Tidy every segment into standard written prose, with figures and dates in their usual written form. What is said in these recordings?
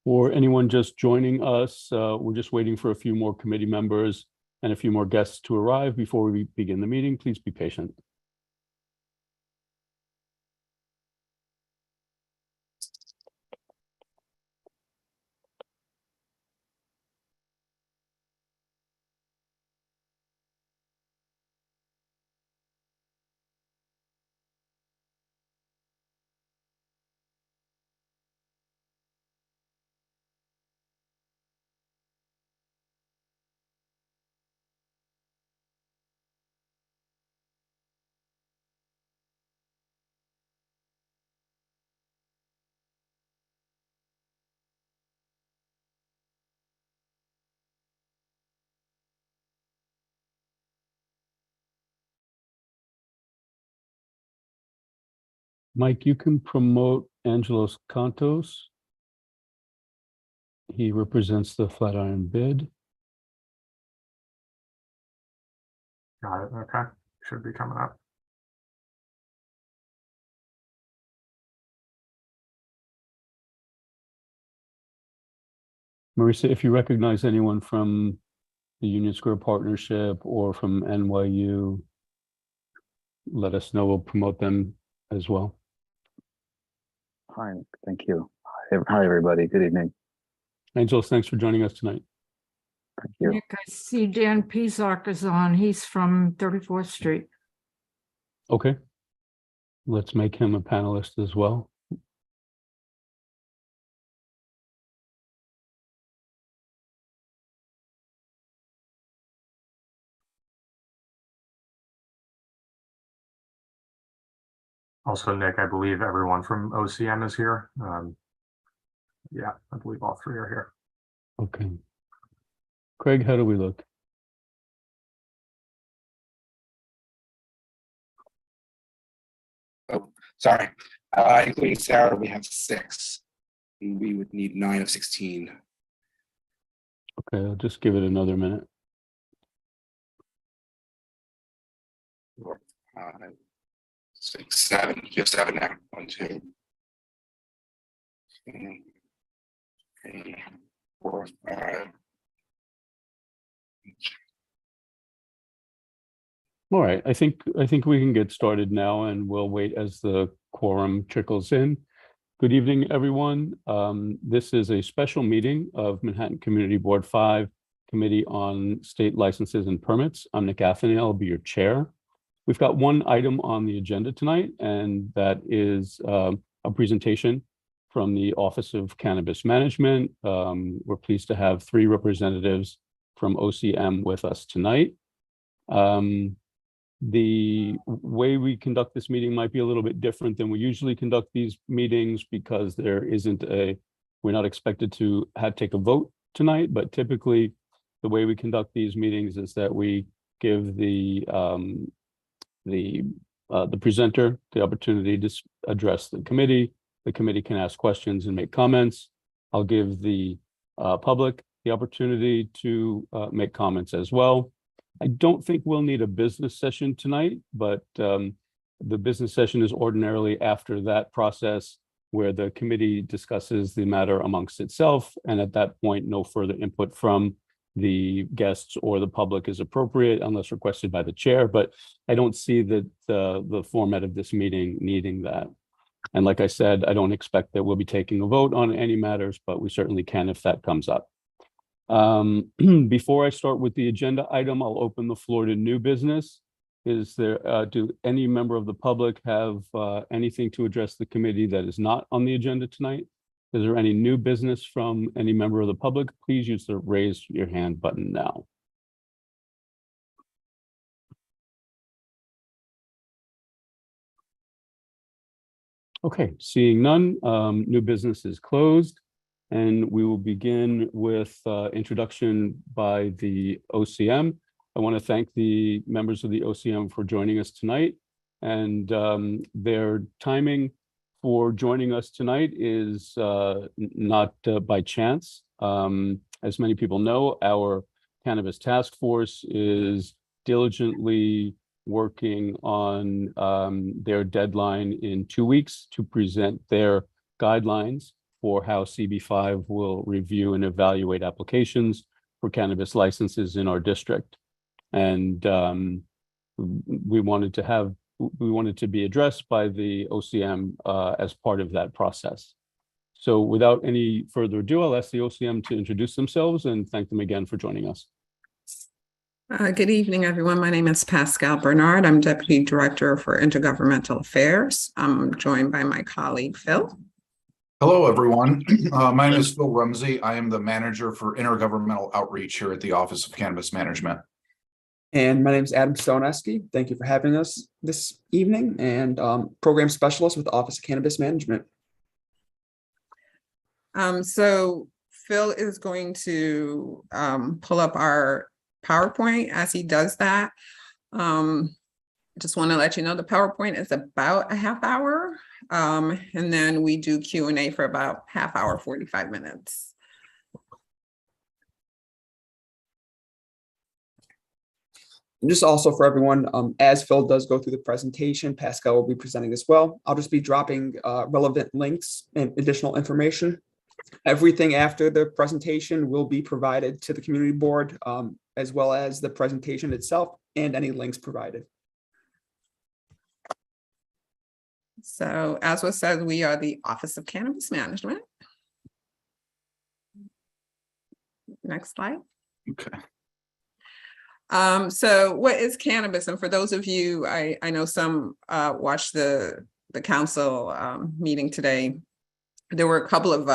For anyone just joining us, we're just waiting for a few more committee members and a few more guests to arrive before we begin the meeting. Please be patient. Mike, you can promote Angelos Cantos. He represents the Flatiron bid. Got it. Okay. Should be coming up. Marisa, if you recognize anyone from the Union Square Partnership or from NYU, let us know. We'll promote them as well. Hi, thank you. Hi, everybody. Good evening. Angelos, thanks for joining us tonight. Thank you. Nick, I see Dan Pizark is on. He's from 34th Street. Okay. Let's make him a panelist as well. Also, Nick, I believe everyone from OCM is here. Yeah, I believe all three are here. Okay. Craig, how do we look? Oh, sorry. Including Sarah, we have 6. And we would need 9 of 16. Okay, I'll just give it another minute. 4, 5, 6, 7. You have 7 now. 1, 2, 3, 4, 5. All right, I think we can get started now, and we'll wait as the quorum trickles in. Good evening, everyone. This is a special meeting of Manhattan Community Board 5 Committee on State Licenses and Permits. I'm Nick Athanael, I'll be your chair. We've got one item on the agenda tonight, and that is a presentation from the Office of Cannabis Management. We're pleased to have 3 representatives from OCM with us tonight. The way we conduct this meeting might be a little bit different than we usually conduct these meetings, because we're not expected to take a vote tonight, but typically the way we conduct these meetings is that we give the presenter the opportunity to address the committee. The committee can ask questions and make comments. I'll give the public the opportunity to make comments as well. I don't think we'll need a business session tonight, but the business session is ordinarily after that process, where the committee discusses the matter amongst itself. And at that point, no further input from the guests or the public is appropriate unless requested by the chair. But I don't see that the format of this meeting needing that. And like I said, I don't expect that we'll be taking a vote on any matters, but we certainly can if that comes up. Before I start with the agenda item, I'll open the floor to new business. Do any member of the public have anything to address the committee that is not on the agenda tonight? Is there any new business from any member of the public? Please use the raise your hand button now. Okay, seeing none, new business is closed. And we will begin with introduction by the OCM. I want to thank the members of the OCM for joining us tonight. And their timing for joining us tonight is not by chance. As many people know, our Cannabis Task Force is diligently working on their deadline in 2 weeks to present their guidelines for how CB5 will review and evaluate applications for cannabis licenses in our district. And we wanted to be addressed by the OCM as part of that process. So without any further ado, I'll ask the OCM to introduce themselves and thank them again for joining us. Good evening, everyone. My name is Pascal Bernard. I'm Deputy Director for Intergovernmental Affairs. I'm joined by my colleague, Phil. Hello, everyone. My name is Phil Rumsey. I am the Manager for Intergovernmental Outreach here at the Office of Cannabis Management. And my name is Adam Stoneski. Thank you for having us this evening, and Program Specialist with the Office of Cannabis Management. So Phil is going to pull up our PowerPoint. As he does that, just want to let you know the PowerPoint is about a half hour, and then we do Q&A for about half hour, 45 minutes. And just also for everyone, as Phil does go through the presentation, Pascal will be presenting as well. I'll just be dropping relevant links and additional information. Everything after the presentation will be provided to the community board, as well as the presentation itself and any links provided. So as was said, we are the Office of Cannabis Management. Next slide. Okay. So what is cannabis? And for those of you, I know some watched the council meeting today. There were a couple of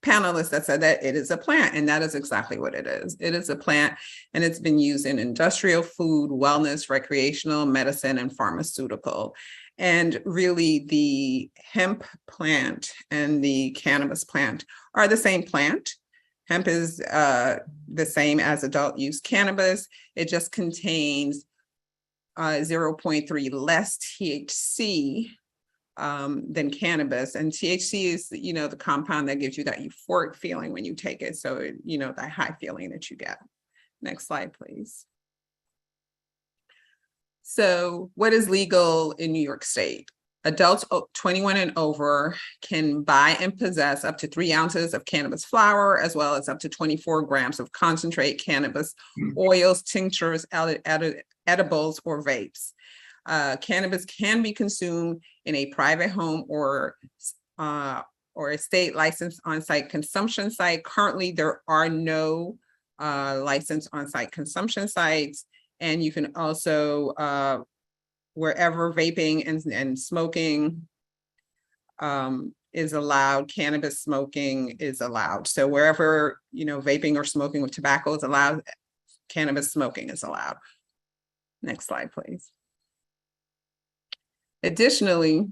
panelists that said that it is a plant, and that is exactly what it is. It is a plant, and it's been used in industrial, food, wellness, recreational, medicine, and pharmaceutical. And really, the hemp plant and the cannabis plant are the same plant. Hemp is the same as adult use cannabis. It just contains 0.3 less THC than cannabis. And THC is, the compound that gives you that euphoric feeling when you take it. So, that high feeling that you get. Next slide, please. So what is legal in New York State? Adults 21 and over can buy and possess up to 3 ounces of cannabis flower, as well as up to 24 grams of concentrate cannabis oils, tinctures, edibles, or vapes. Cannabis can be consumed in a private home or a state licensed on-site consumption site. Currently, there are no licensed on-site consumption sites, and you can also wherever vaping and smoking is allowed, cannabis smoking is allowed. So wherever vaping or smoking with tobacco is allowed, cannabis smoking is allowed. Next slide, please. Additionally,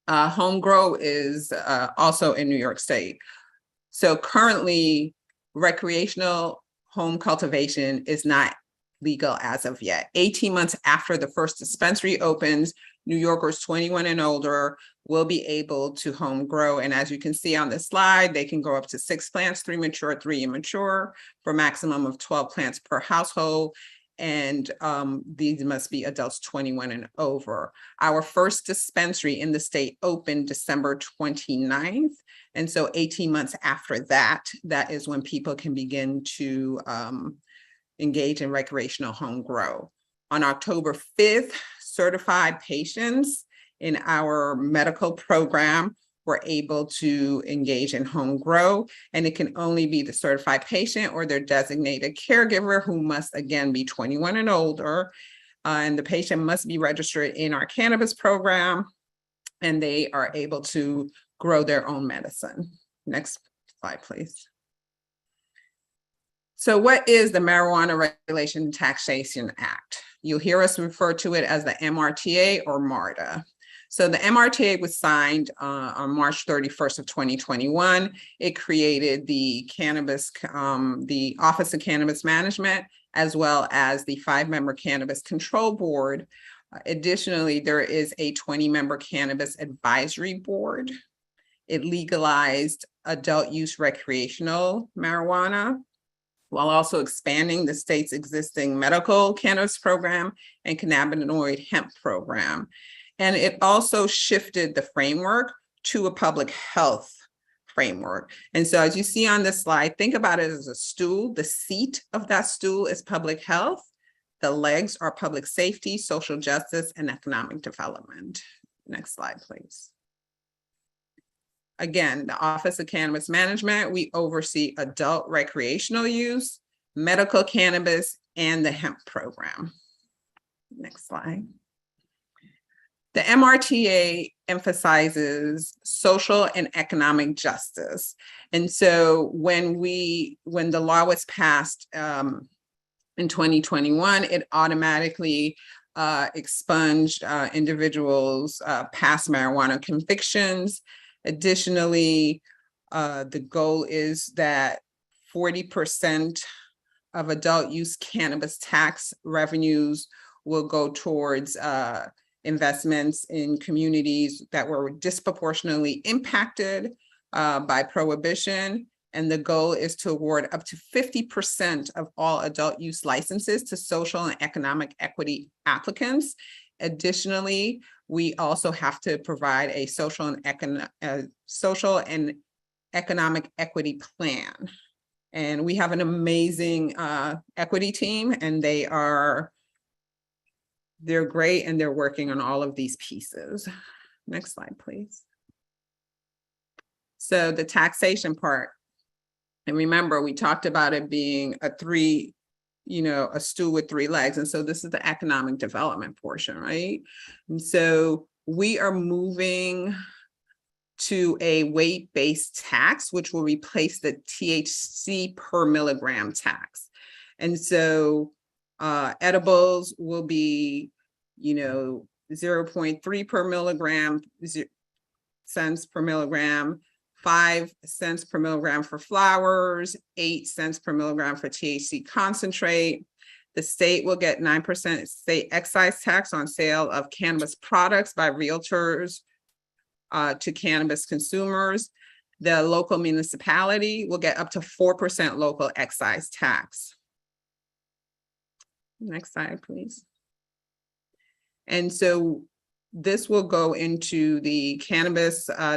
home grow is also in New York State. So currently, recreational home cultivation is not legal as of yet. 18 months after the first dispensary opens, New Yorkers 21 and older will be able to home grow. And as you can see on this slide, they can grow up to 6 plants, 3 mature, 3 immature, for a maximum of 12 plants per household. And these must be adults 21 and over. Our first dispensary in the state opened December 29th. And so 18 months after that, that is when people can begin to engage in recreational home grow. On October 5th, certified patients in our medical program were able to engage in home grow, and it can only be the certified patient or their designated caregiver, who must again be 21 and older, and the patient must be registered in our cannabis program, and they are able to grow their own medicine. Next slide, please. So what is the Marijuana Regulation and Taxation Act? You'll hear us refer to it as the MRTA or MARTA. So the MRTA was signed on March 31st of 2021. It created the the Office of Cannabis Management, as well as the 5-member Cannabis Control Board. Additionally, there is a 20-member Cannabis Advisory Board. It legalized adult use recreational marijuana, while also expanding the state's existing medical cannabis program and cannabinoid hemp program. And it also shifted the framework to a public health framework. And so as you see on this slide, think about it as a stool. The seat of that stool is public health. The legs are public safety, social justice, and economic development. Next slide, please. Again, the Office of Cannabis Management, we oversee adult recreational use, medical cannabis, and the hemp program. Next slide. The MRTA emphasizes social and economic justice. And so when the law was passed in 2021, it automatically expunged individuals' past marijuana convictions. Additionally, the goal is that 40% of adult use cannabis tax revenues will go towards investments in communities that were disproportionately impacted by prohibition. And the goal is to award up to 50% of all adult use licenses to social and economic equity applicants. Additionally, we also have to provide a social and economic equity plan. And we have an amazing equity team, and they're great, and they're working on all of these pieces. Next slide, please. So the taxation part, and remember, we talked about it being a stool with three legs. And so this is the economic development portion, right? And so we are moving to a weight-based tax, which will replace the THC per milligram tax. And so edibles will be, 0.3 per milligram, cents per milligram, 5 cents per milligram for flowers, 8 cents per milligram for THC concentrate. The state will get 9% state excise tax on sale of cannabis products by realtors to cannabis consumers. The local municipality will get up to 4% local excise tax. Next slide, please. And so this will go into the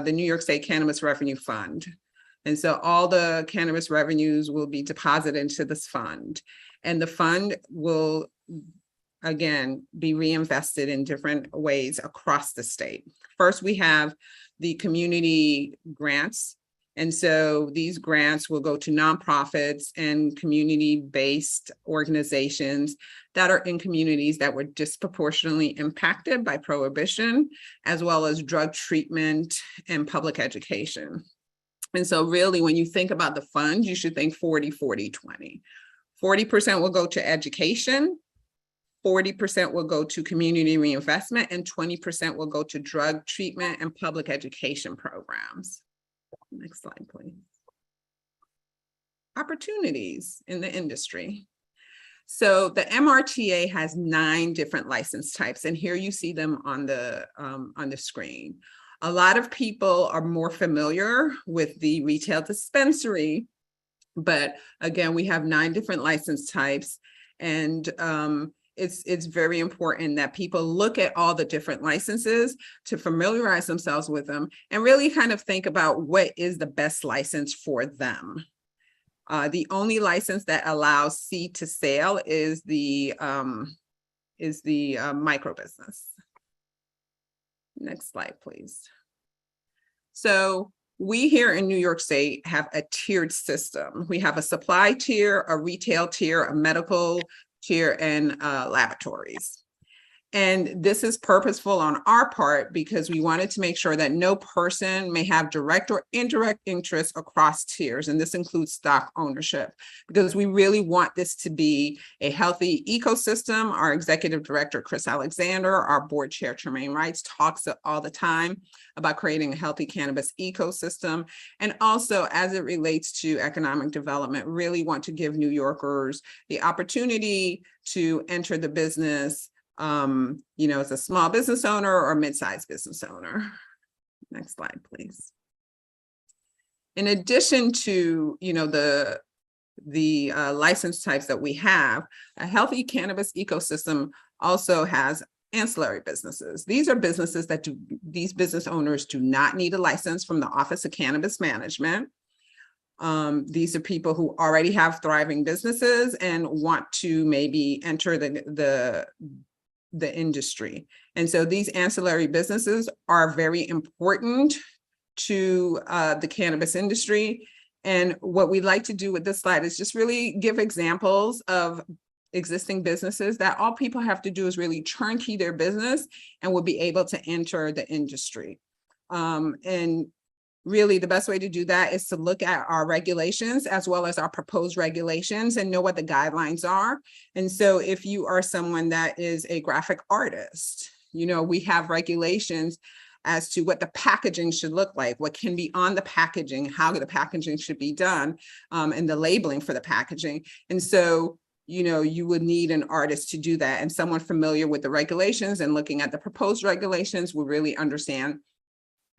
New York State Cannabis Revenue Fund. And so all the cannabis revenues will be deposited into this fund. And the fund will, again, be reinvested in different ways across the state. First, we have the community grants. And so these grants will go to nonprofits and community-based organizations that are in communities that were disproportionately impacted by prohibition, as well as drug treatment and public education. And so really, when you think about the fund, you should think 40, 40, 20. 40% will go to education, 40% will go to community reinvestment, and 20% will go to drug treatment and public education programs. Next slide, please. Opportunities in the industry. So the MRTA has 9 different license types, and here you see them on the screen. A lot of people are more familiar with the retail dispensary, but again, we have 9 different license types, and it's very important that people look at all the different licenses to familiarize themselves with them and really kind of think about what is the best license for them. The only license that allows seed to sale is the micro business. Next slide, please. So we here in New York State have a tiered system. We have a supply tier, a retail tier, a medical tier, and laboratories. And this is purposeful on our part because we wanted to make sure that no person may have direct or indirect interest across tiers. And this includes stock ownership, because we really want this to be a healthy ecosystem. Our executive director, Chris Alexander, our board chair, Tremaine Wrights, talks all the time about creating a healthy cannabis ecosystem. And also, as it relates to economic development, really want to give New Yorkers the opportunity to enter the business as a small business owner or mid-sized business owner. Next slide, please. In addition to, the license types that we have, a healthy cannabis ecosystem also has ancillary businesses. These are businesses that these business owners do not need a license from the Office of Cannabis Management. These are people who already have thriving businesses and want to maybe enter the industry. And so these ancillary businesses are very important to the cannabis industry. And what we like to do with this slide is just really give examples of existing businesses that all people have to do is really turnkey their business and will be able to enter the industry. And really the best way to do that is to look at our regulations as well as our proposed regulations and know what the guidelines are. And so if you are someone that is a graphic artist, you know, we have regulations as to what the packaging should look like, what can be on the packaging, how the packaging should be done, and the labeling for the packaging. And so, you know, you would need an artist to do that, and someone familiar with the regulations and looking at the proposed regulations will really understand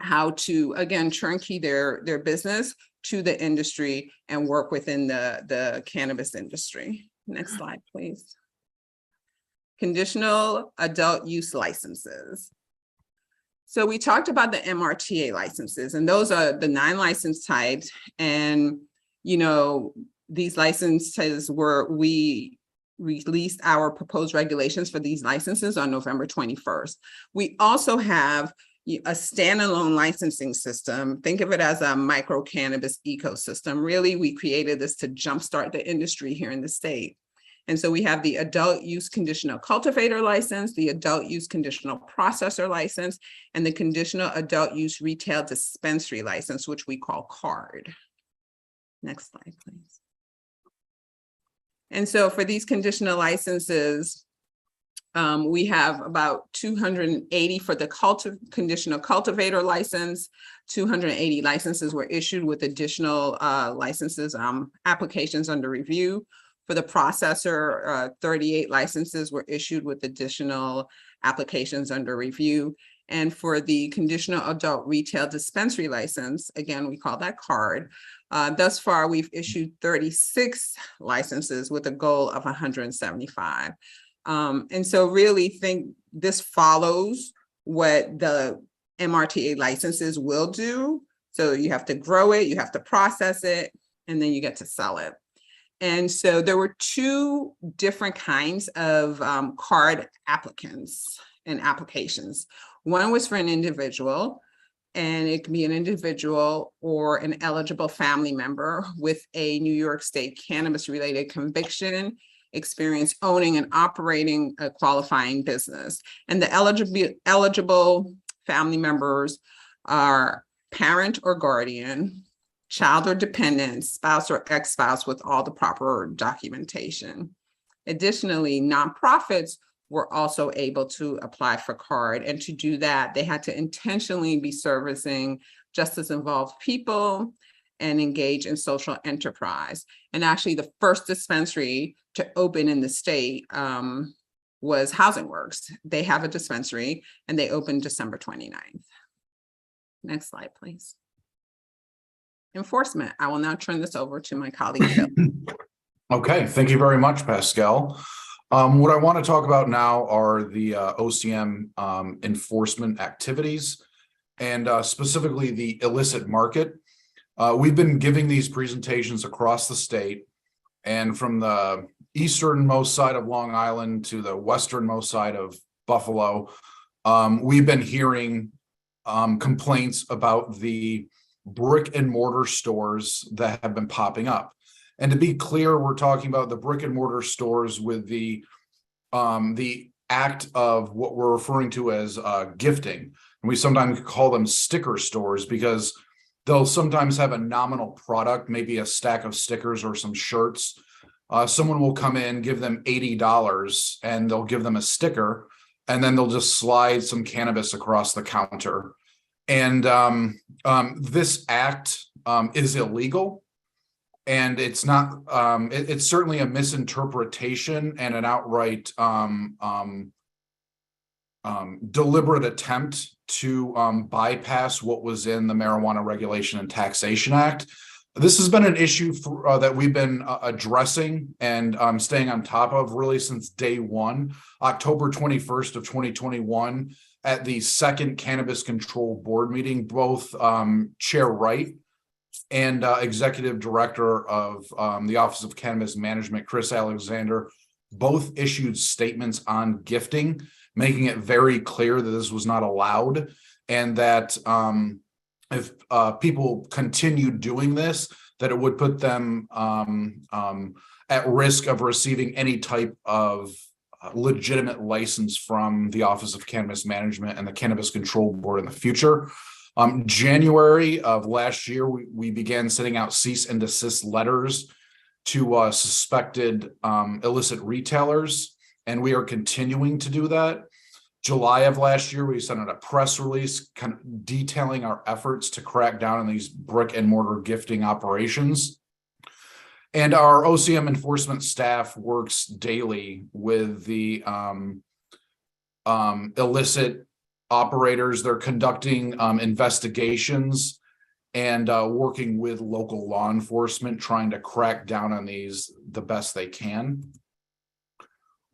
how to, again, turnkey their business to the industry and work within the cannabis industry. Next slide, please. Conditional adult use licenses. So we talked about the MRTA licenses, and those are the 9 license types. And, you know, these licenses we released our proposed regulations for these licenses on November 21st. We also have a standalone licensing system. Think of it as a micro cannabis ecosystem. Really, we created this to jumpstart the industry here in the state. And so we have the adult use conditional cultivator license, the adult use conditional processor license, and the conditional adult use retail dispensary license, which we call CARD. Next slide, please. And so for these conditional licenses, we have about 280 for the conditional cultivator license. 280 licenses were issued with additional licenses, applications under review. For the processor, 38 licenses were issued with additional applications under review. And for the conditional adult retail dispensary license, again, we call that CARD. Thus far, we've issued 36 licenses with a goal of 175. And so really think this follows what the MRTA licenses will do. So you have to grow it, you have to process it, and then you get to sell it. And so there were 2 different kinds of CARD applicants and applications. One was for an individual, and it can be an individual or an eligible family member with a New York State cannabis-related conviction, experience owning and operating a qualifying business. And the eligible family members are parent or guardian, child or dependent, spouse or ex-spouse with all the proper documentation. Additionally, nonprofits were also able to apply for CARD, and to do that, they had to intentionally be servicing justice-involved people and engage in social enterprise. And actually, the first dispensary to open in the state was Housing Works. They have a dispensary, and they opened December 29th. Next slide, please. Enforcement. I will now turn this over to my colleague, Phil. Okay, thank you very much, Pascal. What I want to talk about now are the OCM enforcement activities, and specifically the illicit market. We've been giving these presentations across the state, and from the easternmost side of Long Island to the westernmost side of Buffalo, we've been hearing complaints about the brick and mortar stores that have been popping up. And to be clear, we're talking about the brick and mortar stores with the act of what we're referring to as gifting. And we sometimes call them sticker stores because they'll sometimes have a nominal product, maybe a stack of stickers or some shirts. Someone will come in, give them $80, and they'll give them a sticker, and then they'll just slide some cannabis across the counter. And this act is illegal, and it's not. It's certainly a misinterpretation and an outright deliberate attempt to bypass what was in the Marijuana Regulation and Taxation Act. This has been an issue for, that we've been addressing and staying on top of really since day one, October 21st of 2021, at the second Cannabis Control Board meeting. Both Chair Wright and Executive Director of the Office of Cannabis Management, Chris Alexander, both issued statements on gifting, making it very clear that this was not allowed, and that if people continued doing this, that it would put them at risk of receiving any type of legitimate license from the Office of Cannabis Management and the Cannabis Control Board in the future. January of last year, we began sending out cease and desist letters to suspected illicit retailers, and we are continuing to do that. July of last year, we sent out a press release kind of detailing our efforts to crack down on these brick and mortar gifting operations. And our OCM enforcement staff works daily with the illicit operators. They're conducting investigations and working with local law enforcement, trying to crack down on these the best they can.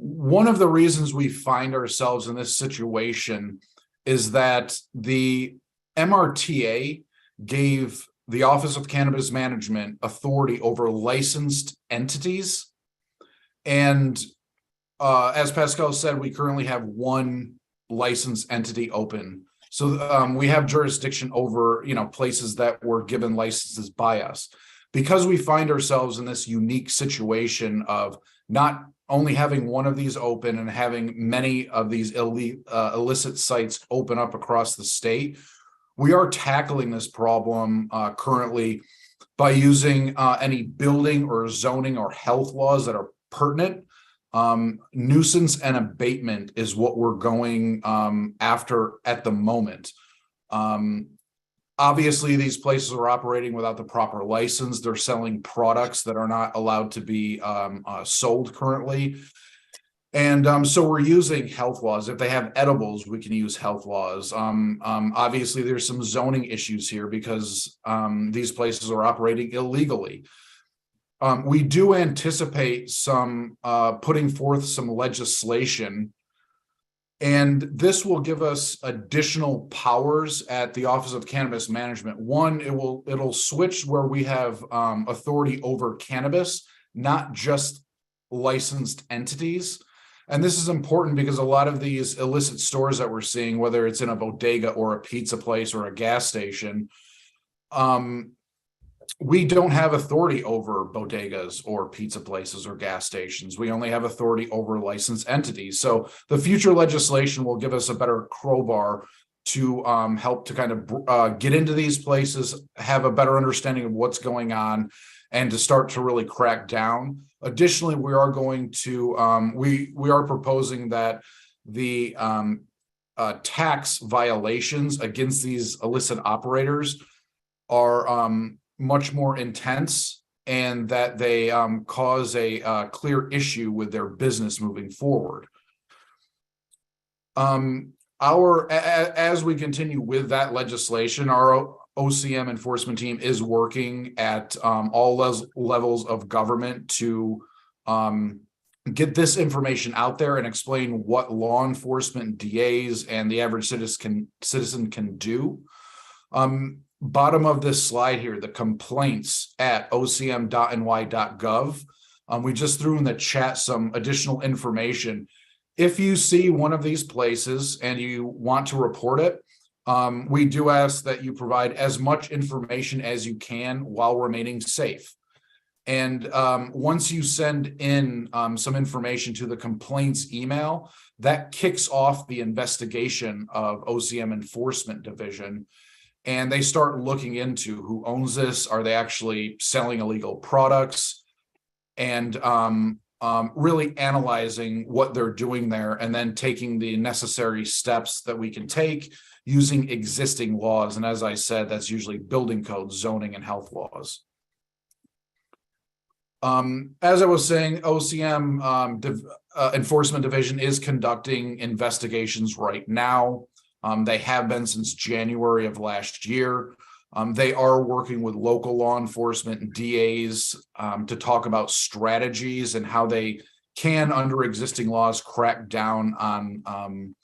One of the reasons we find ourselves in this situation is that the MRTA gave the Office of Cannabis Management authority over licensed entities. And as Pascal said, we currently have one licensed entity open. So we have jurisdiction over, places that were given licenses by us. Because we find ourselves in this unique situation of not only having one of these open and having many of these illicit sites open up across the state, we are tackling this problem currently by using any building or zoning or health laws that are pertinent. Nuisance and abatement is what we're going after at the moment. Obviously, these places are operating without the proper license. They're selling products that are not allowed to be sold currently. And so we're using health laws. If they have edibles, we can use health laws. Obviously, there's some zoning issues here because these places are operating illegally. We do anticipate some putting forth some legislation, and this will give us additional powers at the Office of Cannabis Management. One, it'll switch where we have authority over cannabis, not just licensed entities. And this is important because a lot of these illicit stores that we're seeing, whether it's in a bodega or a pizza place or a gas station, we don't have authority over bodegas or pizza places or gas stations. We only have authority over licensed entities. So the future legislation will give us a better crowbar to help to kind of get into these places, have a better understanding of what's going on, and to start to really crack down. Additionally, we are going to we are proposing that the tax violations against these illicit operators are much more intense, and that they cause a clear issue with their business moving forward. As we continue with that legislation, our OCM enforcement team is working at all levels of government to get this information out there and explain what law enforcement, DAs, and the average citizen can do. Bottom of this slide here, the complaints at ocm.ny.gov. We just threw in the chat some additional information. If you see one of these places and you want to report it, we do ask that you provide as much information as you can while remaining safe. And once you send in some information to the complaints email, that kicks off the investigation of OCM Enforcement Division. And they start looking into who owns this. Are they actually selling illegal products? And really analyzing what they're doing there, and then taking the necessary steps that we can take using existing laws. And as I said, that's usually building codes, zoning, and health laws. As I was saying, OCM Enforcement Division is conducting investigations right now. They have been since January of last year. They are working with local law enforcement and DAs to talk about strategies and how they can, under existing laws, crack down on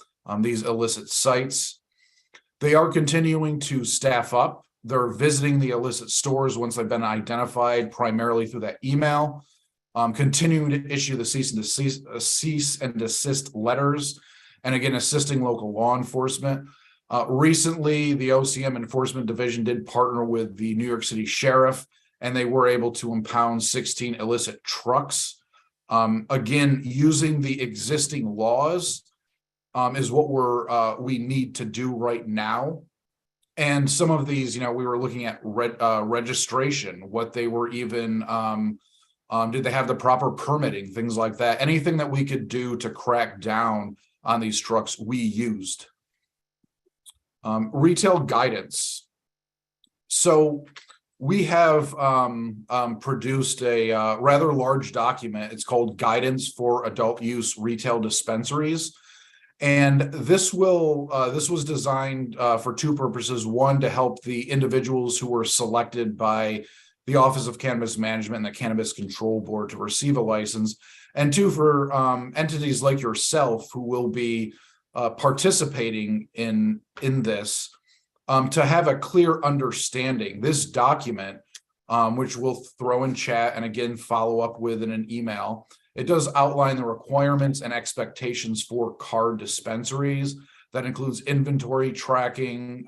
these illicit sites. They are continuing to staff up. They're visiting the illicit stores once they've been identified, primarily through that email. Continuing to issue the cease and desist letters, and again, assisting local law enforcement. Recently, the OCM Enforcement Division did partner with the New York City Sheriff, and they were able to impound 16 illicit trucks. Again, using the existing laws is what we need to do right now. And some of these, we were looking at registration, what they were even, did they have the proper permitting, things like that. Anything that we could do to crack down on these trucks, we used. Retail guidance. So we have produced a rather large document. It's called Guidance for Adult Use Retail Dispensaries. And this was designed for two purposes. One, to help the individuals who were selected by the Office of Cannabis Management and the Cannabis Control Board to receive a license. And two, for entities like yourself who will be participating in this, to have a clear understanding. This document, which we'll throw in chat and again follow up with in an email, it does outline the requirements and expectations for card dispensaries. That includes inventory tracking,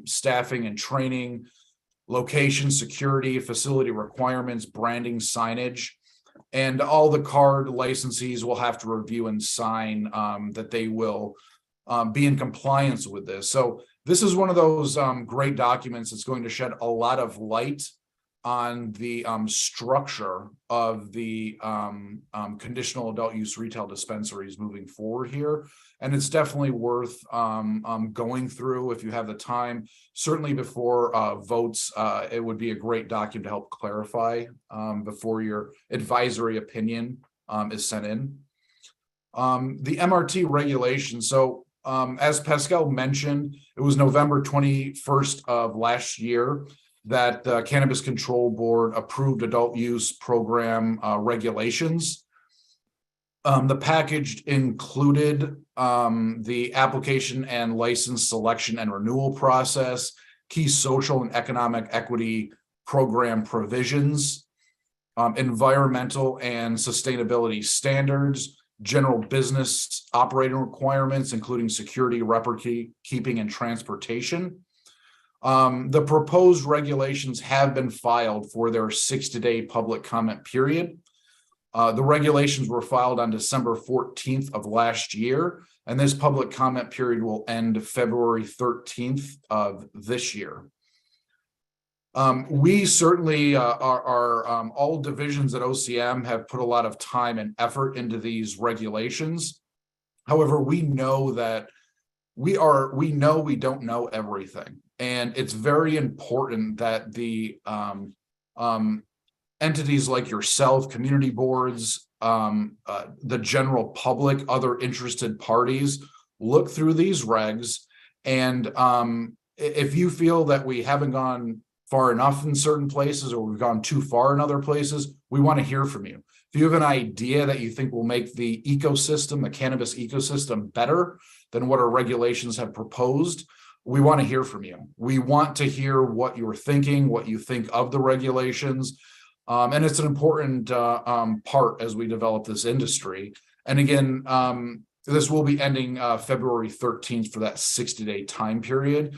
staffing and training, location, security, facility requirements, branding, signage, and all the card licensees will have to review and sign that they will be in compliance with this. So this is one of those great documents that's going to shed a lot of light on the structure of the conditional adult use retail dispensaries moving forward here. And it's definitely worth going through if you have the time. Certainly before votes, it would be a great document to help clarify before your advisory opinion is sent in. The MRT regulation. So as Pascal mentioned, it was November 21st of last year that the Cannabis Control Board approved adult use program regulations. The package included the application and license selection and renewal process, key social and economic equity program provisions, environmental and sustainability standards, general business operating requirements, including security, record keeping, and transportation. The proposed regulations have been filed for their 60-day public comment period. The regulations were filed on December 14th of last year, and this public comment period will end February 13th of this year. We certainly all divisions at OCM have put a lot of time and effort into these regulations. However, we know that we don't know everything. And it's very important that the entities like yourself, community boards, the general public, other interested parties, look through these regs. And if you feel that we haven't gone far enough in certain places or we've gone too far in other places, we want to hear from you. If you have an idea that you think will make the ecosystem, the cannabis ecosystem, better than what our regulations have proposed, we want to hear from you. We want to hear what you're thinking, what you think of the regulations. And it's an important part as we develop this industry. And again, this will be ending February 13th for that 60-day time period.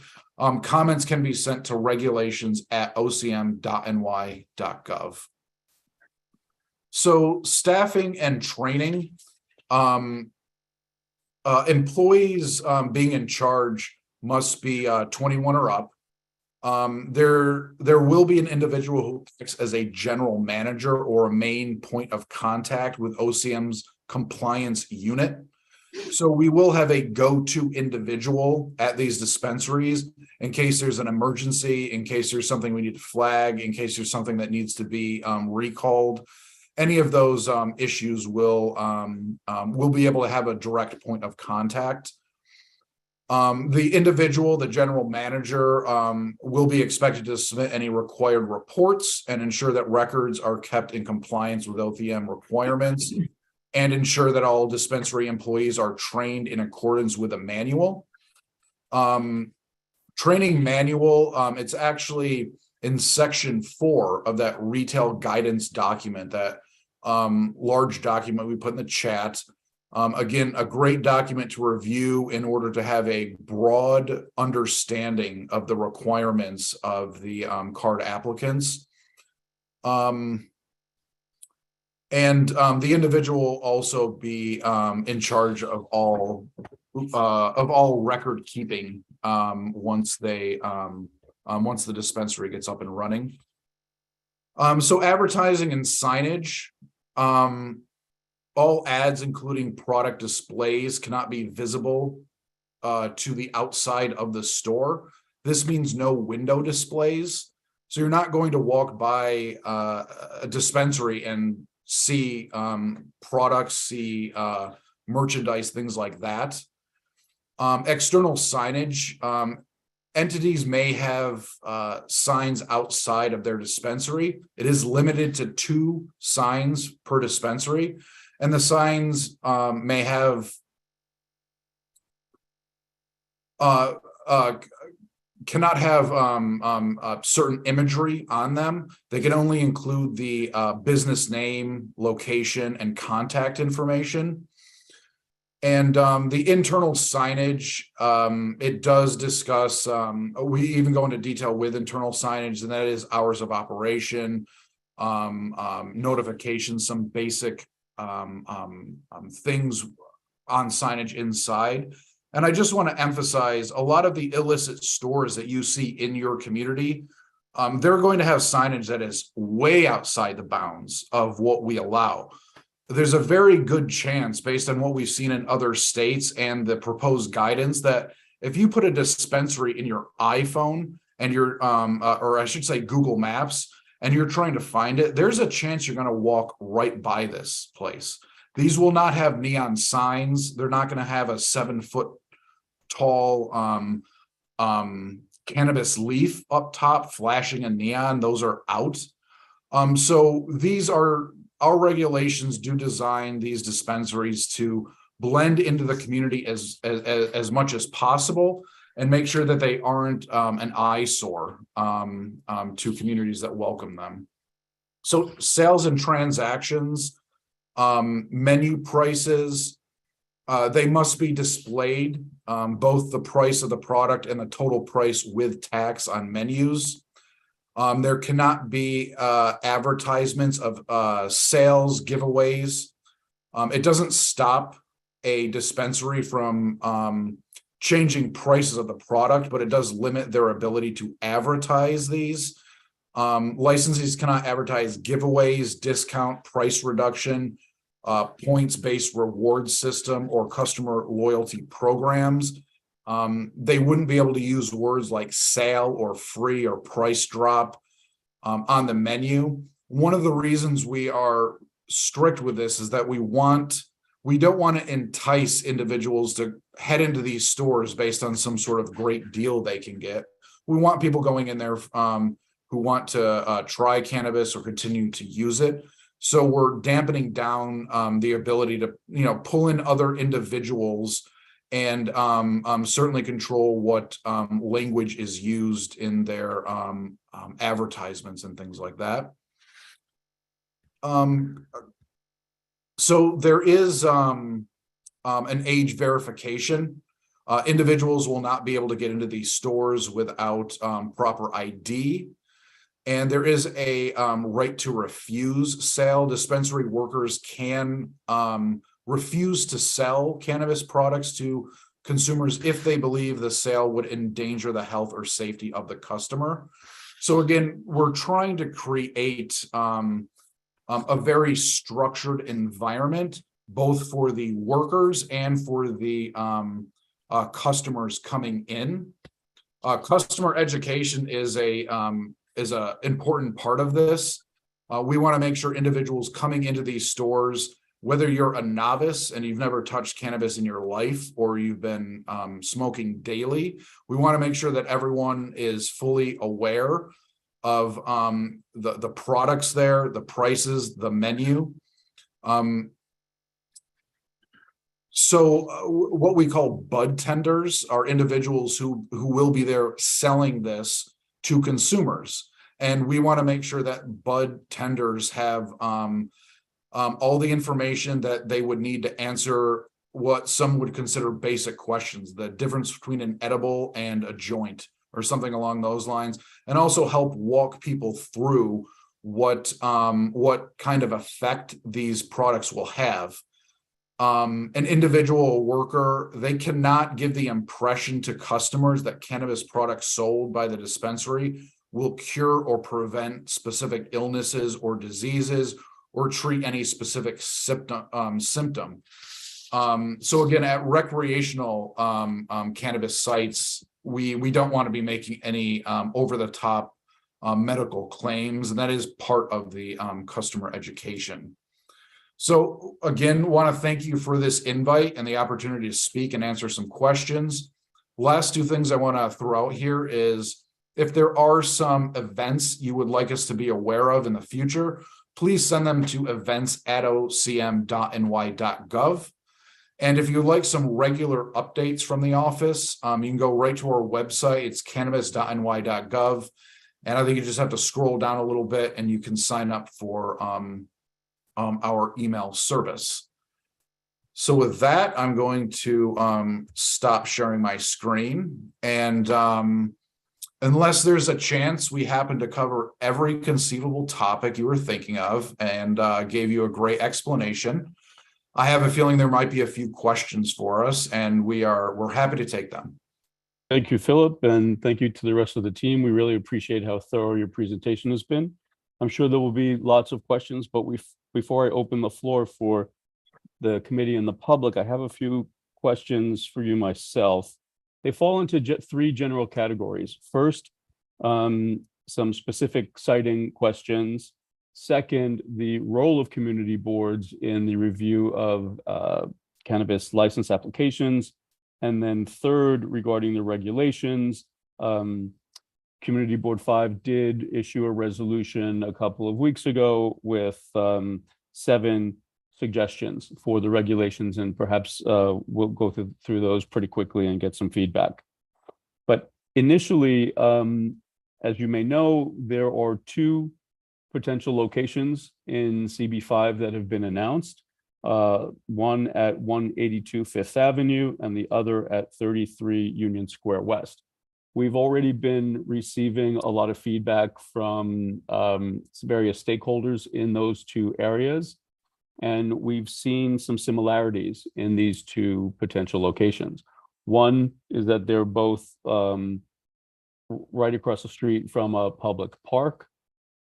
Comments can be sent to regulations@ocm.ny.gov. So staffing and training, employees being in charge must be 21 or up. There will be an individual who acts as a general manager or a main point of contact with OCM's compliance unit. So we will have a go-to individual at these dispensaries in case there's an emergency, in case there's something we need to flag, in case there's something that needs to be recalled. Any of those issues will be able to have a direct point of contact. The individual, the general manager, will be expected to submit any required reports and ensure that records are kept in compliance with OTM requirements and ensure that all dispensary employees are trained in accordance with a manual. Training manual, it's actually in section 4 of that retail guidance document, that large document we put in the chat. Again, a great document to review in order to have a broad understanding of the requirements of the card applicants. The individual will also be in charge of all record keeping once the dispensary gets up and running. So advertising and signage. All ads, including product displays, cannot be visible to the outside of the store. This means no window displays. So you're not going to walk by a dispensary and see products, see merchandise, things like that. External signage. Entities may have signs outside of their dispensary. It is limited to 2 signs per dispensary. And the signs may have cannot have certain imagery on them. They can only include the business name, location, and contact information. And the internal signage, it does discuss, we even go into detail with internal signage, and that is hours of operation, notifications, some basic things on signage inside. And I just want to emphasize, a lot of the illicit stores that you see in your community, they're going to have signage that is way outside the bounds of what we allow. There's a very good chance, based on what we've seen in other states and the proposed guidance, that if you put a dispensary in your iPhone and you're, or I should say Google Maps, and you're trying to find it, there's a chance you're going to walk right by this place. These will not have neon signs. They're not going to have a 7-foot tall cannabis leaf up top flashing a neon. Those are out. So these are, our regulations do design these dispensaries to blend into the community as much as possible, and make sure that they aren't an eyesore to communities that welcome them. So sales and transactions, menu prices, they must be displayed, both the price of the product and the total price with tax on menus. There cannot be advertisements of sales, giveaways. It doesn't stop a dispensary from changing prices of the product, but it does limit their ability to advertise these. Licensees cannot advertise giveaways, discount, price reduction, points-based reward system, or customer loyalty programs. They wouldn't be able to use words like sale or free or price drop on the menu. One of the reasons we are strict with this is that we don't want to entice individuals to head into these stores based on some sort of great deal they can get. We want people going in there who want to try cannabis or continue to use it. So we're dampening down the ability to, pull in other individuals and certainly control what language is used in their advertisements and things like that. So there is an age verification. Individuals will not be able to get into these stores without proper ID. And there is a right to refuse sale. Dispensary workers can refuse to sell cannabis products to consumers if they believe the sale would endanger the health or safety of the customer. So again, we're trying to create a very structured environment, both for the workers and for the customers coming in. Customer education is a important part of this. We want to make sure individuals coming into these stores whether you're a novice and you've never touched cannabis in your life, or you've been smoking daily, we want to make sure that everyone is fully aware of the products there, the prices, the menu. What we call bud tenders are individuals who will be there selling this to consumers. And we want to make sure that bud tenders have all the information that they would need to answer what some would consider basic questions, the difference between an edible and a joint or something along those lines, and also help walk people through what kind of effect these products will have. An individual worker, they cannot give the impression to customers that cannabis products sold by the dispensary will cure or prevent specific illnesses or diseases or treat any specific symptom. So again, at recreational cannabis sites, we don't want to be making any over-the-top medical claims, and that is part of the customer education. So again, want to thank you for this invite and the opportunity to speak and answer some questions. Last two things I want to throw out here is, if there are some events you would like us to be aware of in the future, please send them to events@ocm.ny.gov. And if you'd like some regular updates from the office, you can go right to our website. It's cannabis.ny.gov. And I think you just have to scroll down a little bit and you can sign up for our email service. So with that, I'm going to stop sharing my screen. And unless there's a chance we happen to cover every conceivable topic you were thinking of and gave you a great explanation, I have a feeling there might be a few questions for us, and we're happy to take them. Thank you, Philip, and thank you to the rest of the team. We really appreciate how thorough your presentation has been. I'm sure there will be lots of questions, but before I open the floor for the committee and the public, I have a few questions for you myself. They fall into three general categories. First, some specific citing questions. Second, the role of community boards in the review of cannabis license applications. And then third, regarding the regulations, Community Board 5 did issue a resolution a couple of weeks ago with 7 suggestions for the regulations, and perhaps we'll go through those pretty quickly and get some feedback. But initially, as you may know, there are 2 potential locations in CB5 that have been announced, one at 182 Fifth Avenue and the other at 33 Union Square West. We've already been receiving a lot of feedback from various stakeholders in those 2 areas, and we've seen some similarities in these 2 potential locations. One is that they're both right across the street from a public park.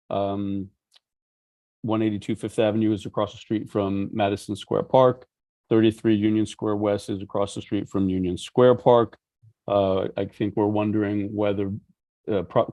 182 Fifth Avenue is across the street from Madison Square Park. 33 Union Square West is across the street from Union Square Park. I think we're wondering whether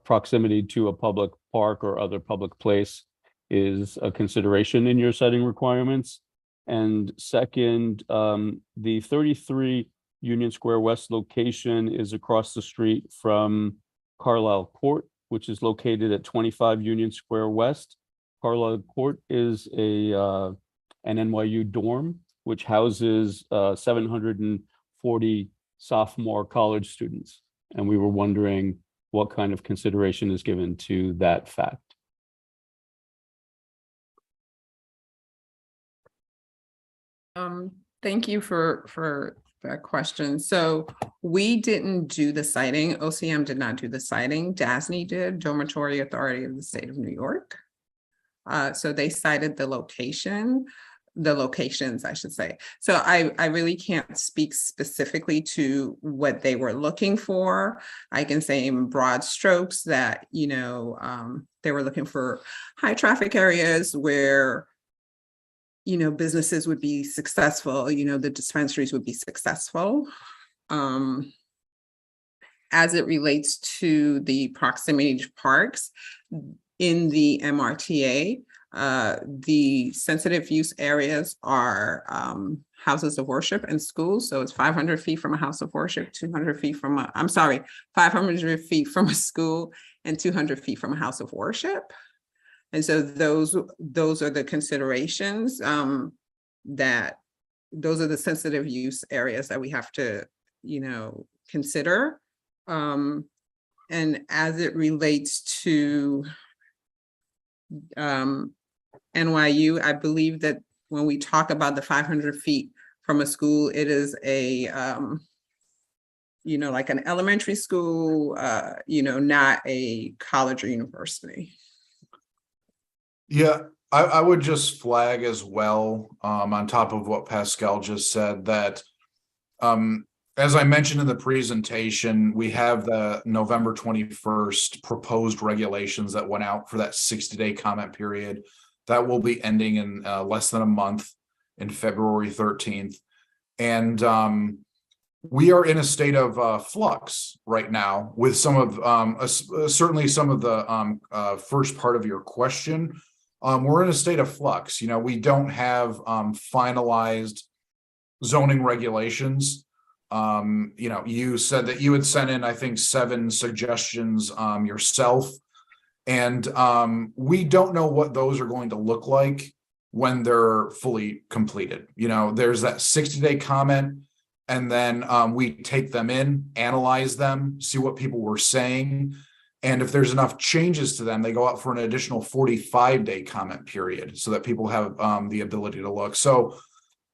proximity to a public park or other public place is a consideration in your citing requirements. And second, the 33 Union Square West location is across the street from Carlisle Court, which is located at 25 Union Square West. Carlisle Court is an NYU dorm, which houses 740 sophomore college students. And we were wondering what kind of consideration is given to that fact. Thank you for that question. So we didn't do the citing. OCM did not do the citing. DASNY did, Dormitory Authority of the State of New York. So they cited the locations, I should say. So I really can't speak specifically to what they were looking for. I can say in broad strokes that, they were looking for high traffic areas where, businesses would be successful, the dispensaries would be successful. As it relates to the proximity to parks, in the MRTA, The sensitive use areas are houses of worship and schools. So it's 500 feet from a house of worship, 200 feet from 500 feet from a school and 200 feet from a house of worship. And so those are the considerations that those are the sensitive use areas that we have to, consider. And as it relates to NYU, I believe that when we talk about the 500 feet from a school, it is a, like an elementary school, not a college or university. Yeah, I would just flag as well, on top of what Pascal just said, that as I mentioned in the presentation, we have the November 21st proposed regulations that went out for that 60-day comment period. That will be ending in less than a month, in February 13th. And we are in a state of flux right now with some of, certainly some of the first part of your question. We're in a state of flux. We don't have finalized zoning regulations. You said that you had sent in, I think, 7 suggestions yourself. And we don't know what those are going to look like when they're fully completed. There's that 60-day comment, and then we take them in, analyze them, see what people were saying. And if there's enough changes to them, they go out for an additional 45-day comment period so that people have the ability to look. So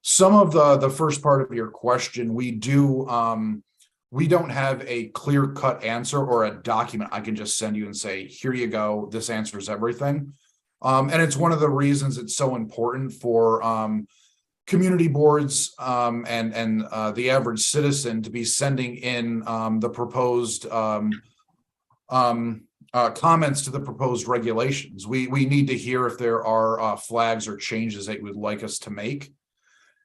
some of the first part of your question, we don't have a clear-cut answer or a document I can just send you and say, here you go, this answers everything. And it's one of the reasons it's so important for community boards and the average citizen to be sending in the proposed comments to the proposed regulations. We need to hear if there are flags or changes that you would like us to make.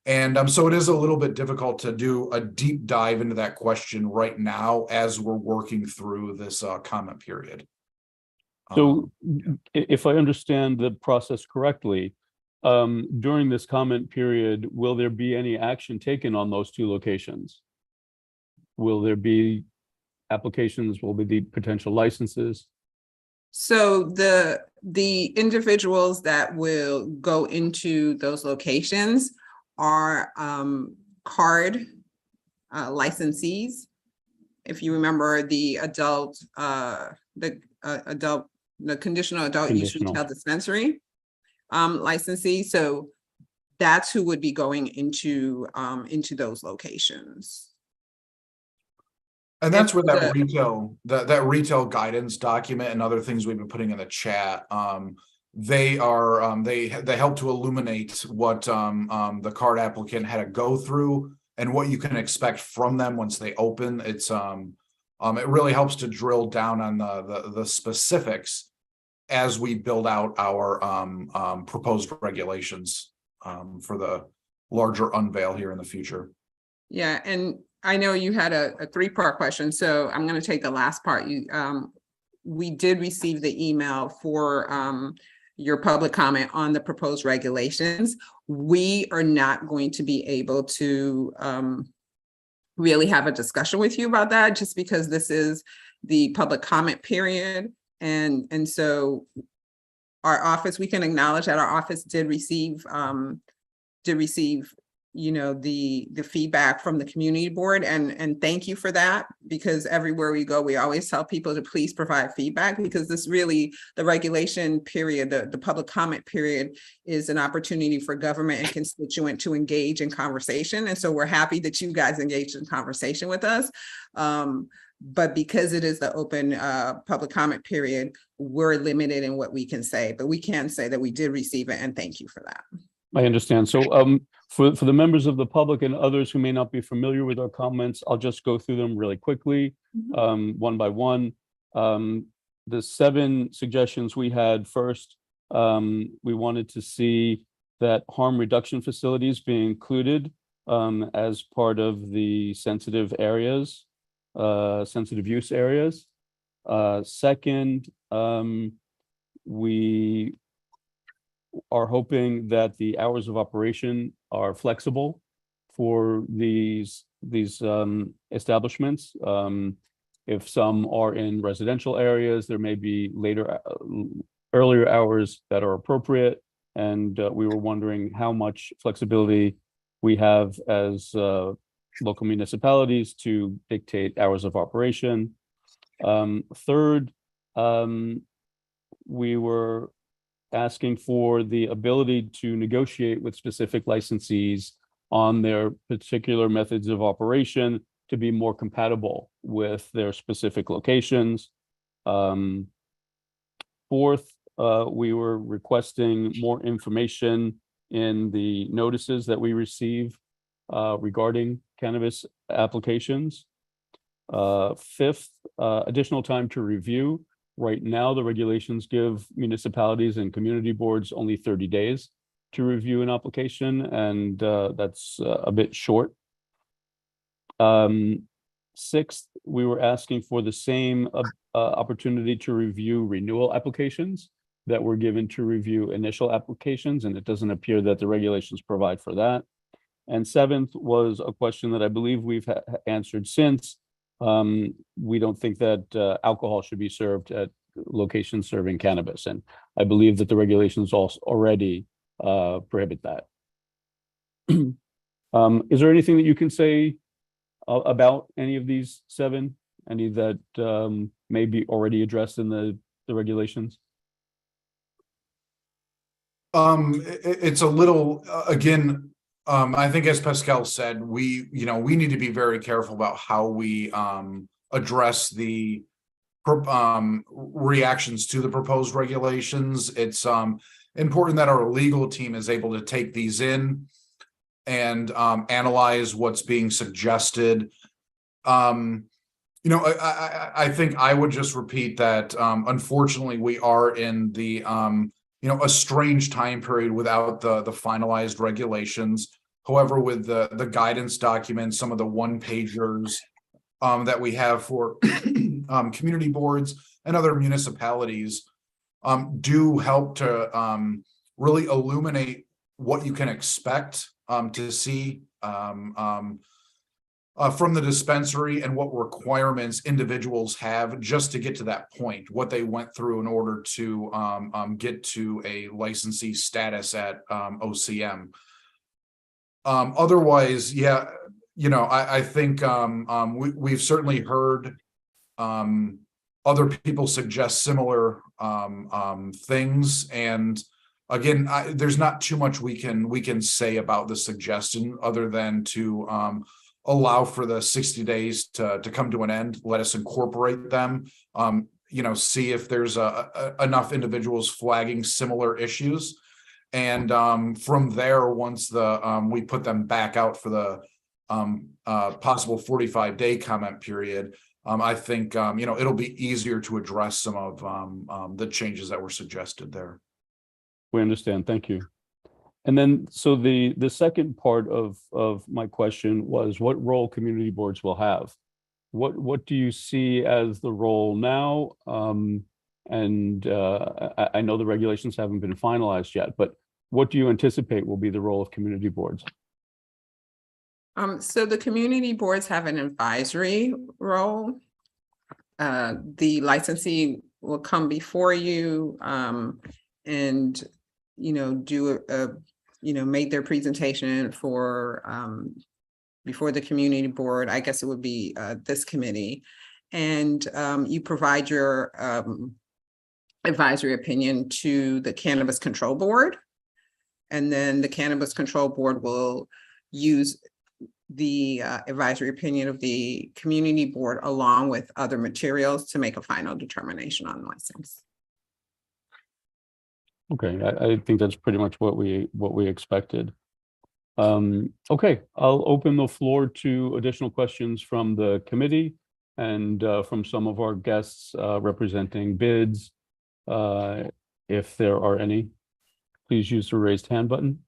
And so it is a little bit difficult to do a deep dive into that question right now as we're working through this comment period. So if I understand the process correctly, during this comment period, will there be any action taken on those 2 locations? Will there be applications? Will there be potential licenses? So the individuals that will go into those locations are card licensees. If you remember the conditional adult use retail dispensary licensee. So that's who would be going into those locations. And that's where that retail guidance document and other things we've been putting in the chat. They help to illuminate what the card applicant had to go through and what you can expect from them once they open. It really helps to drill down on the specifics as we build out our proposed regulations for the larger unveil here in the future. Yeah, and I know you had a 3-part question, so I'm going to take the last part. We did receive the email for your public comment on the proposed regulations. We are not going to be able to really have a discussion with you about that, just because this is the public comment period. And so our office, we can acknowledge that our office did receive the feedback from the community board, and thank you for that, because everywhere we go, we always tell people to please provide feedback, because this really, the regulation period, the public comment period is an opportunity for government and constituent to engage in conversation. And so we're happy that you guys engaged in conversation with us. But because it is the open public comment period, we're limited in what we can say, but we can say that we did receive it, and thank you for that. I understand. So for the members of the public and others who may not be familiar with our comments, I'll just go through them really quickly, one by one. The 7 suggestions we had: first, we wanted to see that harm reduction facilities be included as part of the sensitive areas, sensitive use areas. Second, we are hoping that the hours of operation are flexible for these establishments. If some are in residential areas, there may be earlier hours that are appropriate. And we were wondering how much flexibility we have as local municipalities to dictate hours of operation. Third, we were asking for the ability to negotiate with specific licensees on their particular methods of operation to be more compatible with their specific locations. Fourth, we were requesting more information in the notices that we receive regarding cannabis applications. Fifth, additional time to review. Right now, the regulations give municipalities and community boards only 30 days to review an application, and that's a bit short. Sixth, we were asking for the same opportunity to review renewal applications that were given to review initial applications, and it doesn't appear that the regulations provide for that. And seventh was a question that I believe we've answered since. We don't think that alcohol should be served at locations serving cannabis, and I believe that the regulations also already prohibit that. Is there anything that you can say about any of these seven? Any that may be already addressed in the regulations? It's a little, again, I think as Pascal said, we need to be very careful about how we address the reactions to the proposed regulations. It's important that our legal team is able to take these in and analyze what's being suggested. I think I would just repeat that unfortunately we are in the a strange time period without the finalized regulations. However, with the guidance documents, some of the one-pagers that we have for community boards and other municipalities do help to really illuminate what you can expect to see from the dispensary and what requirements individuals have just to get to that point, what they went through in order to get to a licensee status at OCM. Otherwise, yeah, I think we've certainly heard other people suggest similar things, and again, there's not too much we can say about the suggestion other than to allow for the 60 days to come to an end. Let us incorporate them. See if there's enough individuals flagging similar issues, and from there, once we put them back out for the possible 45-day comment period, I think it'll be easier to address some of the changes that were suggested there. We understand. Thank you. And then, so the second part of my question was what role community boards will have. What do you see as the role now? I know the regulations haven't been finalized yet, but what do you anticipate will be the role of community boards? So the community boards have an advisory role. The licensee will come before you and do make their presentation for before the community board. I guess it would be this committee, and you provide your advisory opinion to the Cannabis Control Board, and then the Cannabis Control Board will use the advisory opinion of the community board along with other materials to make a final determination on license. Okay, I think that's pretty much what we expected. Okay, I'll open the floor to additional questions from the committee and from some of our guests representing bids. If there are any, please use the raised hand button.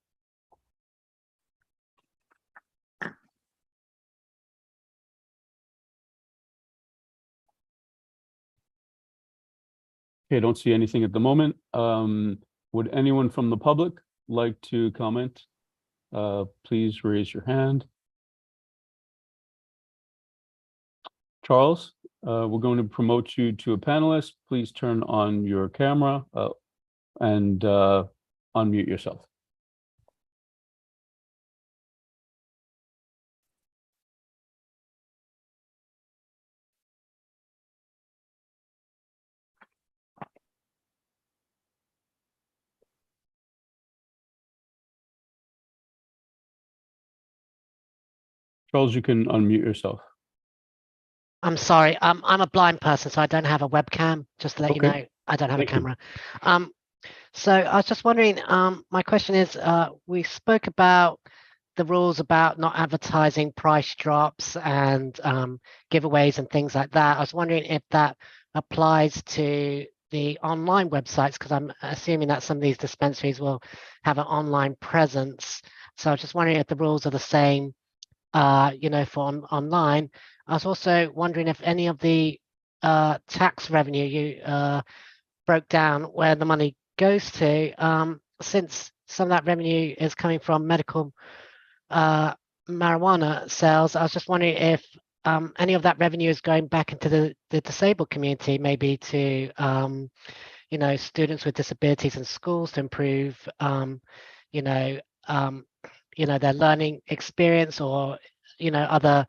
Okay, I don't see anything at the moment. Would anyone from the public like to comment? Please raise your hand. Charles, we're going to promote you to a panelist. Please turn on your camera and unmute yourself. Charles, you can unmute yourself. I'm sorry. I'm a blind person, so I don't have a webcam. Just to let you Okay. know, I don't have Thank a you. camera. So I was just wondering. My question is, we spoke about the rules about not advertising price drops and giveaways and things like that. I was wondering if that applies to the online websites, because I'm assuming that some of these dispensaries will have an online presence. So I was just wondering if the rules are the same, for online. I was also wondering if any of the tax revenue you broke down where the money goes to, since some of that revenue is coming from medical marijuana sales. I was just wondering if any of that revenue is going back into the disabled community, maybe to students with disabilities in schools to improve their learning experience, or other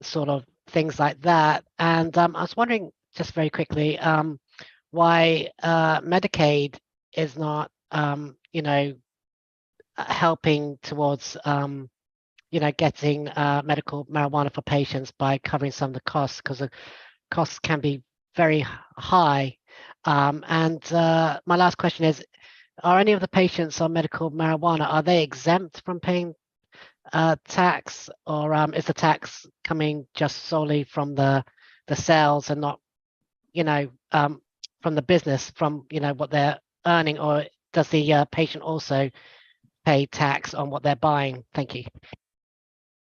sort of things like that. And I was wondering, just very quickly, why Medicaid is not helping towards getting medical marijuana for patients by covering some of the costs, because the costs can be very high. And my last question is, are any of the patients on medical marijuana, are they exempt from paying tax, or is the tax coming just solely from the sales and not from the business, from what they're earning, or does the patient also pay tax on what they're buying? Thank you.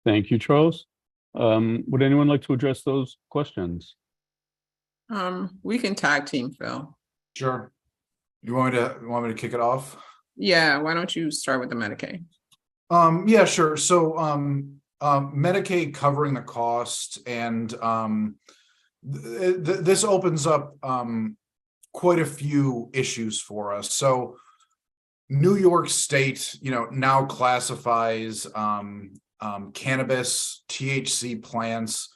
Thank you, Charles. Would anyone like to address those questions? We can tag team, Phil. Sure. You want me to kick it off? Yeah, why don't you start with the Medicaid? Yeah, sure. So Medicaid covering the cost, and this opens up quite a few issues for us. So New York State, now classifies cannabis, THC plants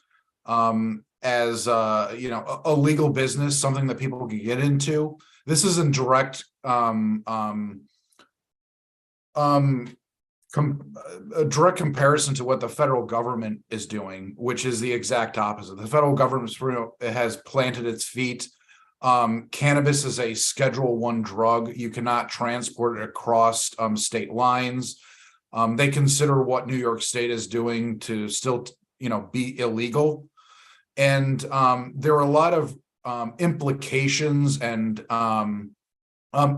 as a legal business, something that people can get into. This is in direct a direct comparison to what the federal government is doing, which is the exact opposite. The federal government has planted its feet. Cannabis is a Schedule I drug. You cannot transport it across state lines. They consider what New York State is doing to still, be illegal. And there are a lot of implications and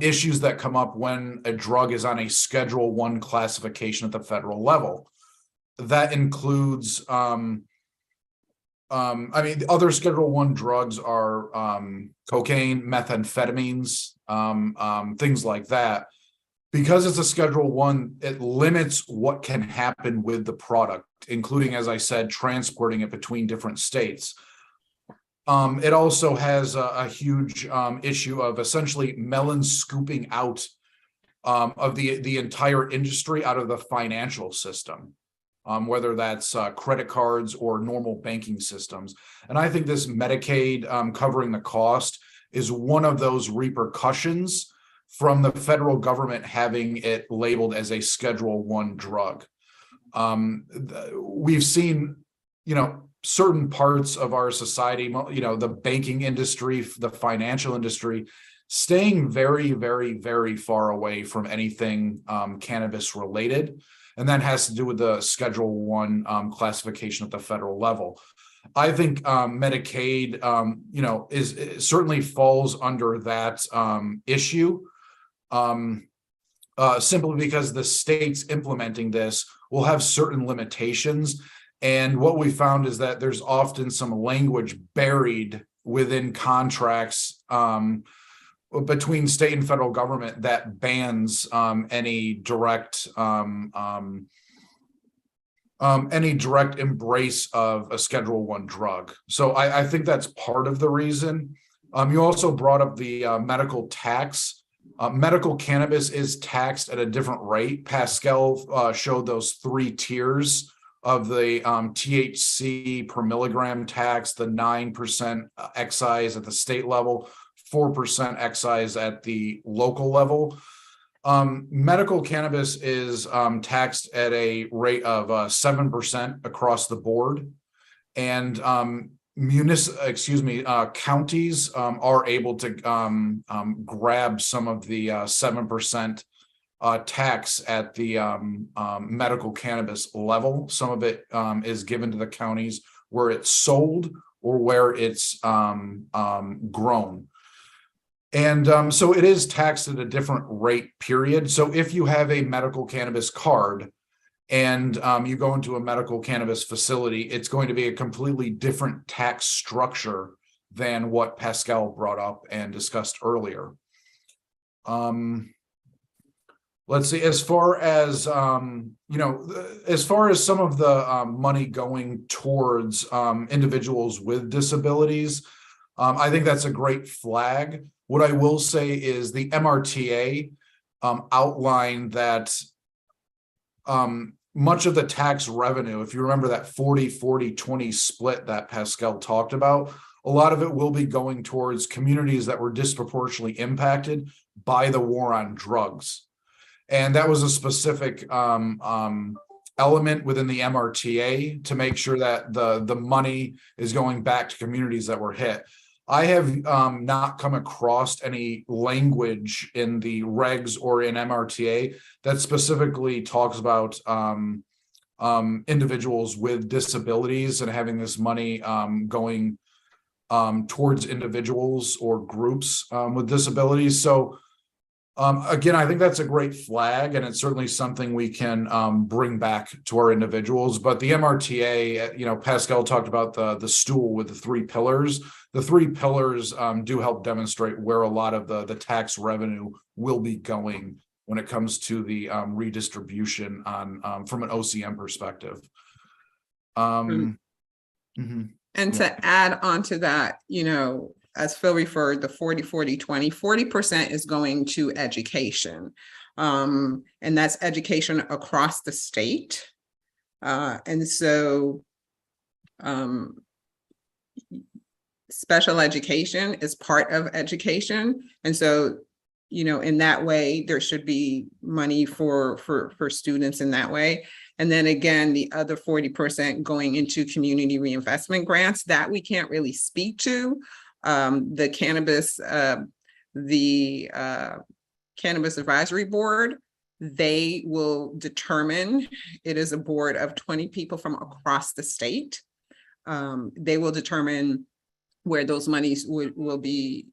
issues that come up when a drug is on a Schedule I classification at the federal level. That includes, other Schedule I drugs are cocaine, methamphetamines, things like that. Because it's a Schedule I, it limits what can happen with the product, including, as I said, transporting it between different states. It also has a huge issue of essentially melon scooping out of the entire industry out of the financial system, whether that's credit cards or normal banking systems. And I think this Medicaid covering the cost is one of those repercussions from the federal government having it labeled as a Schedule I drug. We've seen, certain parts of our society, the banking industry, the financial industry, staying very, very, very far away from anything cannabis related. And that has to do with the Schedule I classification at the federal level. I think Medicaid, it certainly falls under that issue, simply because the states implementing this will have certain limitations. And what we found is that there's often some language buried within contracts between state and federal government that bans any direct embrace of a Schedule I drug. So I think that's part of the reason. You also brought up the medical tax. Medical cannabis is taxed at a different rate. Pascal showed those 3 tiers of the THC per milligram tax, the 9% excise at the state level, 4% excise at the local level. Medical cannabis is taxed at a rate of 7% across the board, and counties are able to grab some of the 7% tax at the medical cannabis level. Some of it is given to the counties where it's sold or where it's grown. And so it is taxed at a different rate, period. So if you have a medical cannabis card and you go into a medical cannabis facility, it's going to be a completely different tax structure than what Pascal brought up and discussed earlier. Let's see, as far as, as far as some of the money going towards individuals with disabilities, I think that's a great flag. What I will say is the MRTA outlined that much of the tax revenue, if you remember that 40-40-20 split that Pascal talked about, a lot of it will be going towards communities that were disproportionately impacted by the war on drugs. And that was a specific element within the MRTA to make sure that the money is going back to communities that were hit. I have not come across any language in the regs or in MRTA that specifically talks about individuals with disabilities and having this money going towards individuals or groups with disabilities. So again, I think that's a great flag, and it's certainly something we can bring back to our individuals. But the MRTA, Pascal talked about the stool with the 3 pillars. The 3 pillars do help demonstrate where a lot of the tax revenue will be going when it comes to the redistribution on from an OCM perspective. And to add on to that, as Phil referred, the 40-40-20, 40% is going to education. And that's education across the state. And so special education is part of education. And so, in that way, there should be money for students in that way. And then again, the other 40% going into community reinvestment grants that we can't really speak to. The Cannabis Advisory Board, they will determine, it is a board of 20 people from across the state. They will determine where those monies will be,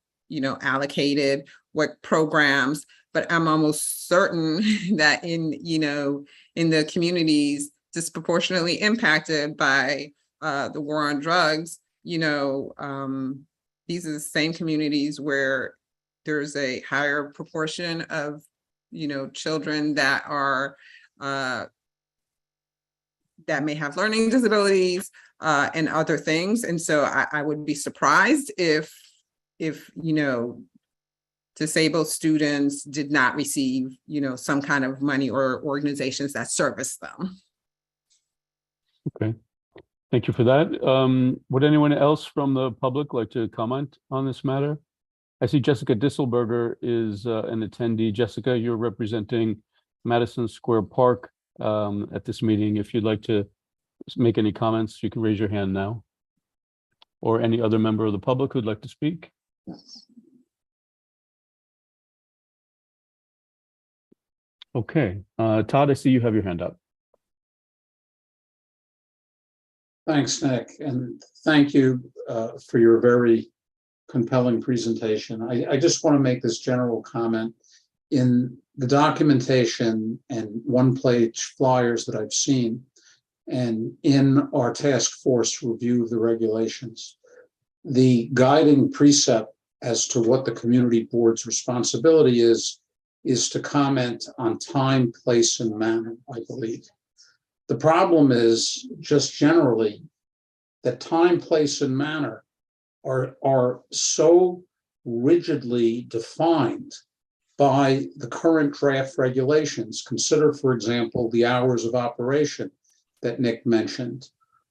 allocated, what programs, but I'm almost certain that in the communities disproportionately impacted by the war on drugs, these are the same communities where there's a higher proportion of, children that are, that may have learning disabilities and other things. And so I would be surprised if disabled students did not receive, some kind of money or organizations that service them. Okay. Thank you for that. Would anyone else from the public like to comment on this matter? I see Jessica Disselberger is an attendee. Jessica, you're representing Madison Square Park at this meeting. If you'd like to make any comments, you can raise your hand now. Or any other member of the public who'd like to speak. Okay, Todd, I see you have your hand up. Thanks, Nick, and thank you for your very compelling presentation. I just want to make this general comment. In the documentation and one-page flyers that I've seen, and in our task force review of the regulations, the guiding precept as to what the community board's responsibility is to comment on time, place, and manner, I believe. The problem is just generally that time, place, and manner are so rigidly defined by the current draft regulations. Consider, for example, the hours of operation that Nick mentioned,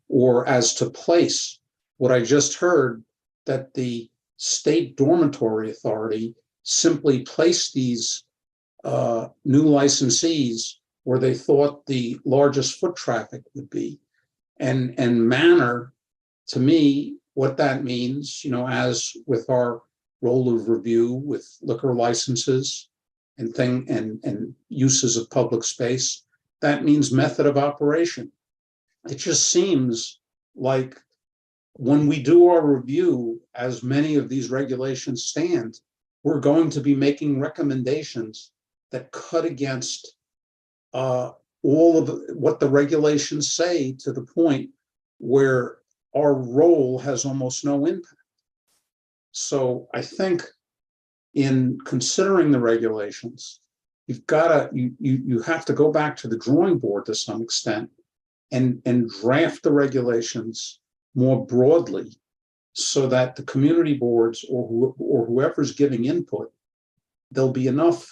or as to place, what I just heard, that the State Dormitory Authority simply placed these new licensees where they thought the largest foot traffic would be. And manner, to me, what that means, as with our role of review with liquor licenses and uses of public space, that means method of operation. It just seems like when we do our review, as many of these regulations stand, we're going to be making recommendations that cut against all of what the regulations say, to the point where our role has almost no impact. So I think in considering the regulations, you have to go back to the drawing board to some extent and draft the regulations more broadly, so that the community boards or whoever's giving input, there'll be enough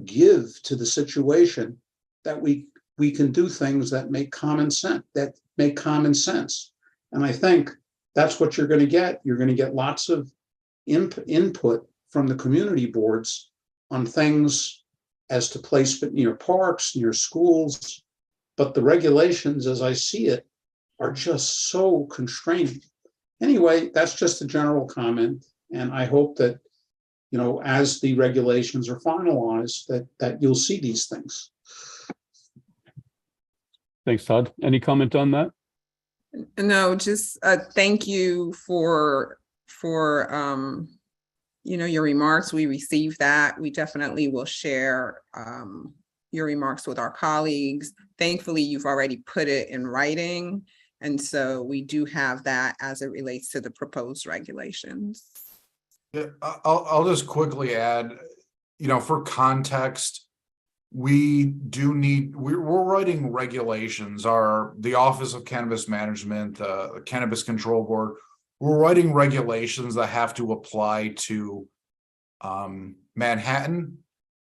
give to the situation that we can do things that make common sense. And I think that's what you're going to get. You're going to get lots of input from the community boards on things as to placement near parks, near schools. But the regulations, as I see it, are just so constraining. Anyway, that's just a general comment. And I hope that, as the regulations are finalized, that you'll see these things. Thanks, Todd. Any comment on that? No, just thank you for your remarks. We received that. We definitely will share your remarks with our colleagues. Thankfully, you've already put it in writing. And so we do have that as it relates to the proposed regulations. Yeah, I'll just quickly add, for context, we're writing regulations. The Office of Cannabis Management, the Cannabis Control Board, we're writing regulations that have to apply to Manhattan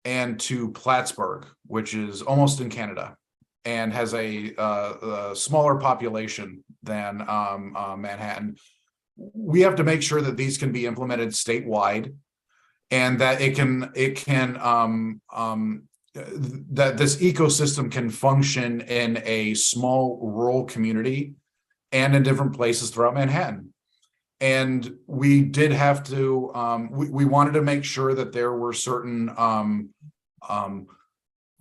and to Plattsburgh, which is almost in Canada, and has a smaller population than Manhattan. We have to make sure that these can be implemented statewide, and that that this ecosystem can function in a small rural community and in different places throughout Manhattan. And we did have to, we wanted to make sure that there were certain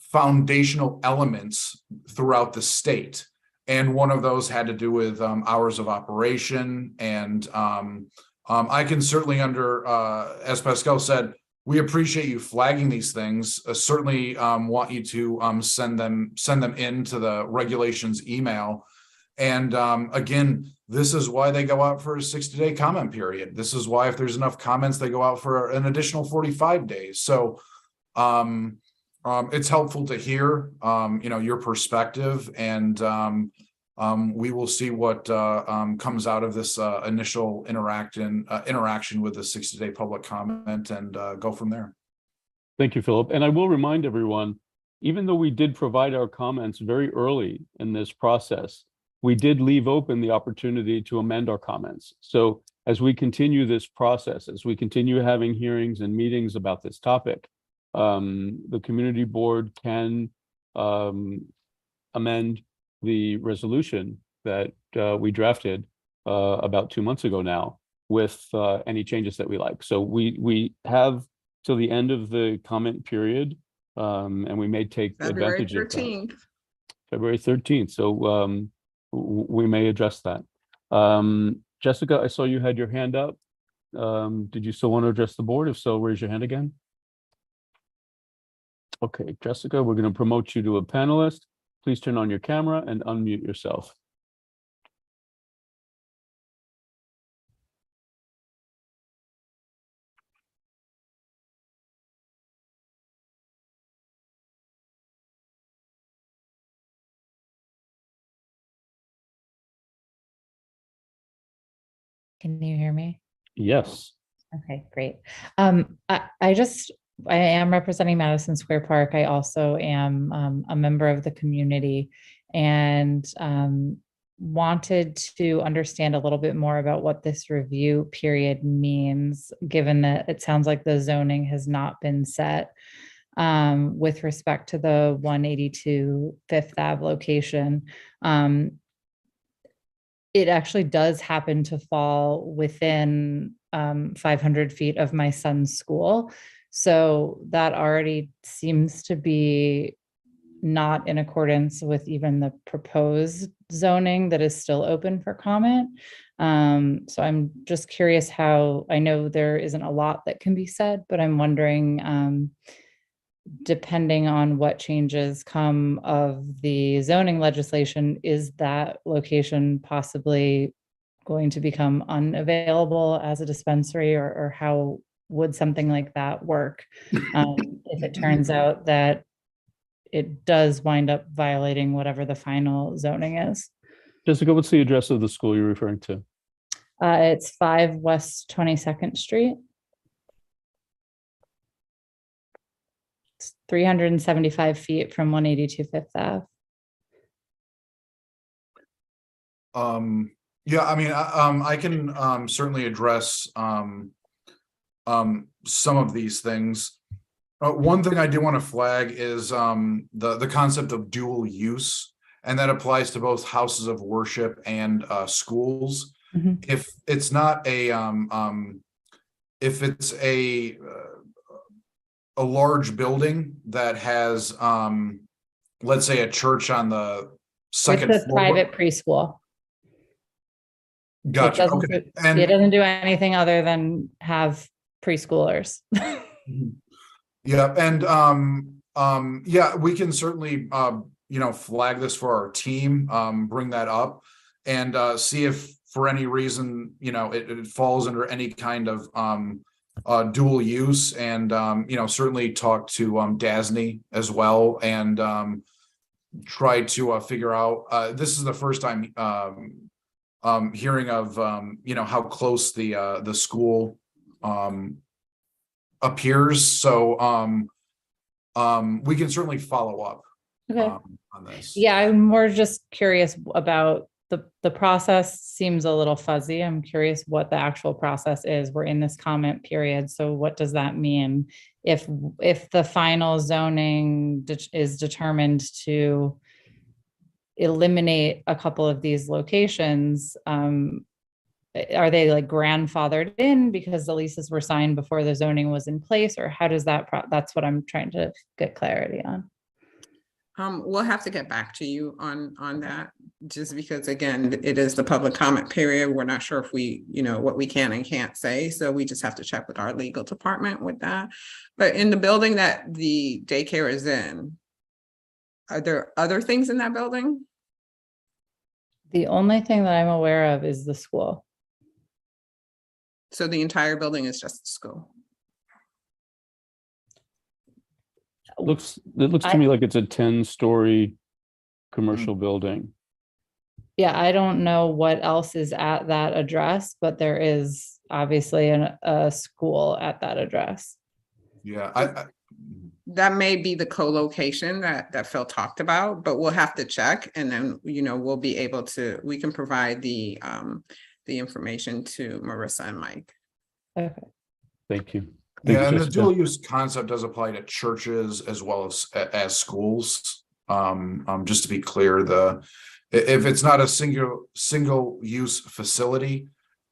foundational elements throughout the state. And one of those had to do with hours of operation. And I can certainly as Pascal said, we appreciate you flagging these things. Certainly want you to send them into the regulations email. And again, this is why they go out for a 60-day comment period. This is why if there's enough comments, they go out for an additional 45 days. So it's helpful to hear, your perspective, and we will see what comes out of this initial interaction with the 60-day public comment, and go from there. Thank you, Philip. And I will remind everyone, even though we did provide our comments very early in this process, we did leave open the opportunity to amend our comments. So as we continue this process, as we continue having hearings and meetings about this topic, the community board can amend the resolution that we drafted about 2 months ago now with any changes that we like. So we have till the end of the comment period, and we may take advantage of that. February 13th. So we may address that. Jessica, I saw you had your hand up. Did you still want to address the board? If so, raise your hand again. Okay, Jessica, we're going to promote you to a panelist. Please turn on your camera and unmute yourself. Can you hear me? Yes. Okay, great. I am representing Madison Square Park. I also am a member of the community and wanted to understand a little bit more about what this review period means, given that it sounds like the zoning has not been set with respect to the 182 Fifth Ave location. It actually does happen to fall within 500 feet of my son's school. So that already seems to be not in accordance with even the proposed zoning that is still open for comment. So I'm just curious how, I know there isn't a lot that can be said, but I'm wondering, depending on what changes come of the zoning legislation, is that location possibly going to become unavailable as a dispensary, or how would something like that work if it turns out that it does wind up violating whatever the final zoning is? Jessica, what's the address of the school you're referring to? It's 5 West 22nd Street. It's 375 feet from 182 Fifth Ave. Yeah, I mean, I can certainly address some of these things. One thing I do want to flag is the concept of dual use, and that applies to both houses of worship and schools. Mhm. If it's not a if it's a large building that has let's say a church on the second It's a floor. private preschool. Gotcha. It doesn't, Okay. it doesn't do anything other than have preschoolers. Yeah, and yeah, we can certainly flag this for our team, bring that up, and see if for any reason it falls under any kind of dual use, and certainly talk to DASNY as well, and try to figure out. This is the first time hearing of how close the school appears, so we can certainly follow up Okay. on this. Yeah, I'm more just curious about the process. Seems a little fuzzy. I'm curious what the actual process is. We're in this comment period, so what does that mean? If the final zoning is determined to eliminate a couple of these locations, are they like grandfathered in because the leases were signed before the zoning was in place, or how does that that's what I'm trying to get clarity on. We'll have to get back to you on that, just because again, it is the public comment period. We're not sure if we, what we can and can't say. So we just have to check with our legal department with that. But in the building that the daycare is in, are there other things in that building? The only thing that I'm aware of is the school. So the entire building is just the school? It looks to me like it's a 10-story commercial building. Yeah, I don't know what else is at that address, but there is obviously a school at that address. Yeah, That may be the co-location that Phil talked about, but we'll have to check, and then, we'll be able to, we can provide the information to Marissa and Mike. Okay. Thank you. Thank yeah, you, and the Jessica. dual use concept does apply to churches as well as schools. Just to be clear, if it's not a single use facility,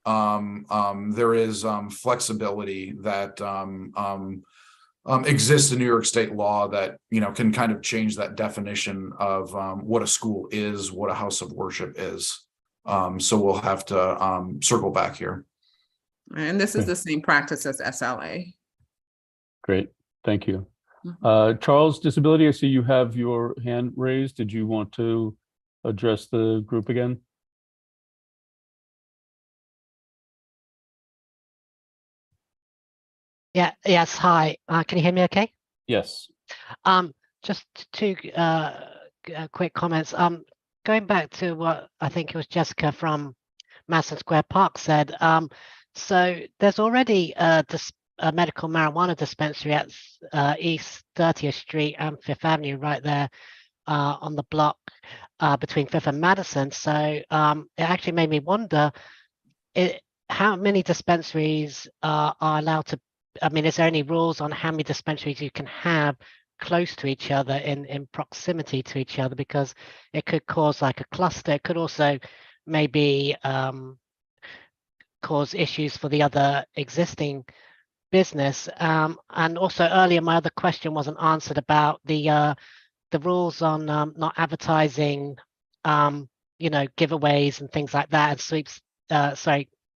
there is flexibility that exists in New York state law that can kind of change that definition of what a school is, what a house of worship is. So we'll have to circle back here. And this is the same practice as SLA. Great, thank you. Charles, Disability, I see you have your hand raised. Did you want to address the group again? Yeah, yes, hi. Can you hear me okay? Yes. Just two quick comments. Going back to what I think it was Jessica from Madison Square Park said. So there's already a medical marijuana dispensary at East 30th Street and Fifth Avenue, right there on the block between Fifth and Madison. So it actually made me wonder how many dispensaries are allowed to. I mean, is there any rules on how many dispensaries you can have close to each other in proximity to each other? Because it could cause like a cluster. It could also maybe cause issues for the other existing business. And also earlier, my other question wasn't answered about the rules on not advertising, giveaways and things like that, and sweeps.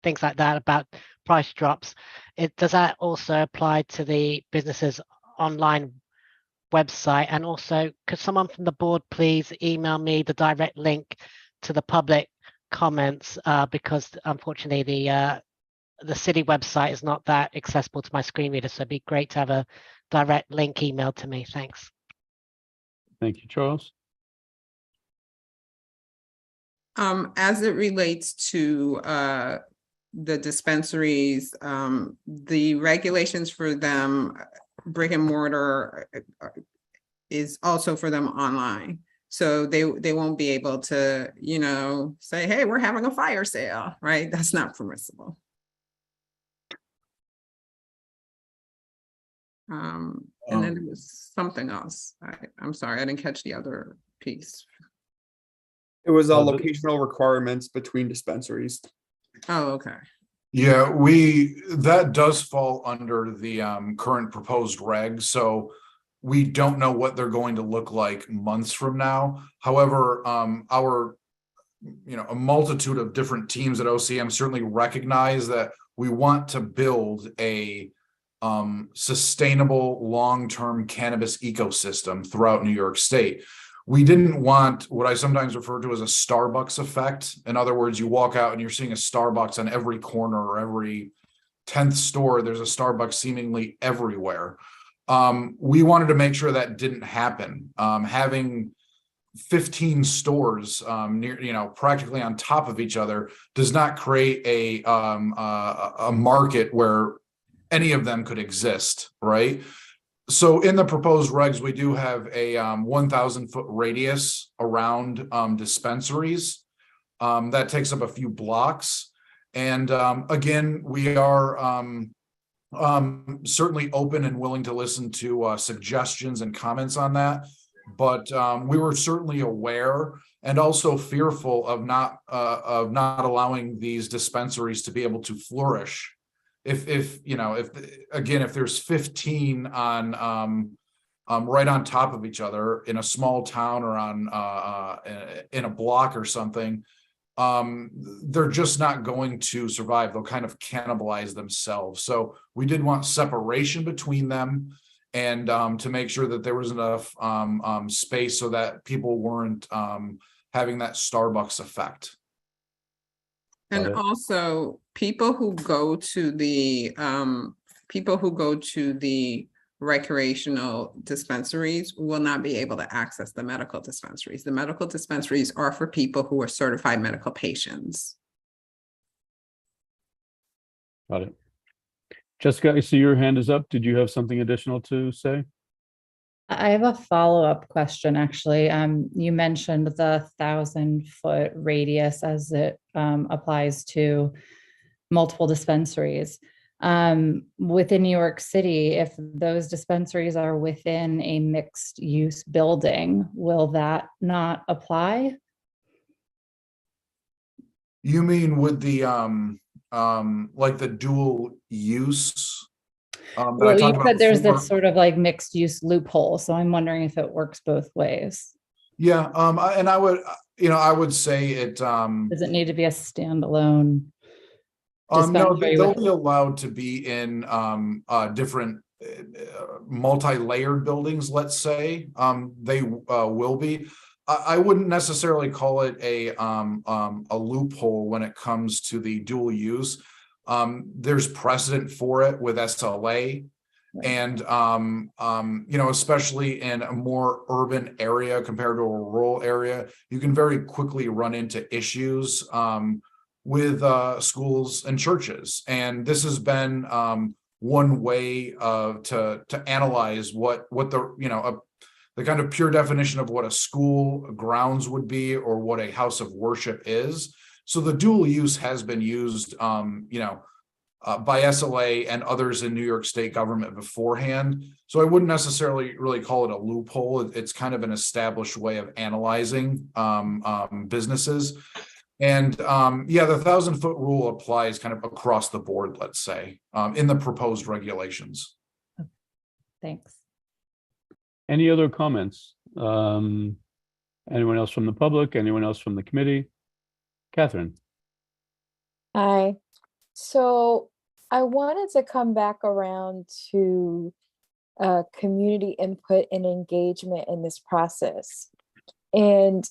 Things like that about price drops. Does that also apply to the business's online website? And also, could someone from the board please email me the direct link to the public comments, because unfortunately the city website is not that accessible to my screen reader, so it'd be great to have a direct link emailed to me. Thanks. Thank you, Charles. As it relates to the dispensaries, the regulations for them, brick and mortar, is also for them online. So they won't be able to, say, hey, we're having a fire sale, right? That's not permissible. And then there was something else. I'm sorry, I didn't catch the other piece. It was locational requirements between dispensaries. Oh, okay. Yeah, that does fall under the current proposed regs, so we don't know what they're going to look like months from now. However, a multitude of different teams at OCM certainly recognize that we want to build a sustainable long-term cannabis ecosystem throughout New York State. We didn't want what I sometimes refer to as a Starbucks effect. In other words, you walk out and you're seeing a Starbucks on every corner, or every 10th store, there's a Starbucks seemingly everywhere. We wanted to make sure that didn't happen. Having 15 stores near, practically on top of each other does not create a market where any of them could exist, right? So in the proposed regs, we do have a 1,000-foot radius around dispensaries. That takes up a few blocks. And again, we are certainly open and willing to listen to suggestions and comments on that. But we were certainly aware and also fearful of not allowing these dispensaries to be able to flourish. If there's 15 on right on top of each other in a small town, or in a block or something, they're just not going to survive. They'll kind of cannibalize themselves. So we did want separation between them, and to make sure that there was enough space so that people weren't having that Starbucks effect. And also, people who go to the recreational dispensaries will not be able to access the medical dispensaries. The medical dispensaries are for people who are certified medical patients. Got it. Jessica, I see your hand is up. Did you have something additional to say? I have a follow-up question, actually. You mentioned the 1,000-foot radius as it applies to multiple dispensaries. Within New York City, if those dispensaries are within a mixed-use building, will that not apply? You mean with the like the dual use? Well, you said there's this sort of like mixed use loophole, so I'm wondering if it works both ways. Yeah, and I would say it. Does it need to be a standalone? No, they'll be allowed to be in different multi-layered buildings. Let's say they will be. I wouldn't necessarily call it a loophole when it comes to the dual use. There's precedent for it with SLA, and especially in a more urban area compared to a rural area, you can very quickly run into issues with schools and churches. And this has been one way to analyze what the the kind of pure definition of what a school grounds would be or what a house of worship is. So the dual use has been used by SLA and others in New York State government beforehand. So I wouldn't necessarily really call it a loophole. It's kind of an established way of analyzing businesses. And the 1,000-foot rule applies kind of across the board, let's say, in the proposed regulations. Thanks. Any other comments? Anyone else from the public? Anyone else from the committee? Catherine. Hi. So I wanted to come back around to community input and engagement in this process. And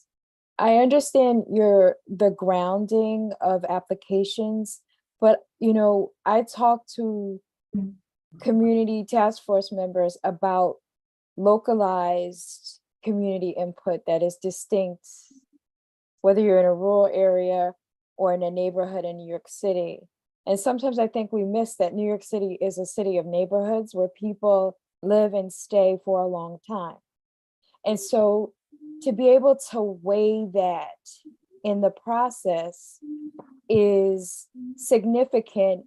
I understand the grounding of applications, but I talked to community task force members about localized community input that is distinct, whether you're in a rural area or in a neighborhood in New York City. And sometimes I think we miss that New York City is a city of neighborhoods where people live and stay for a long time. And so to be able to weigh that in the process is significant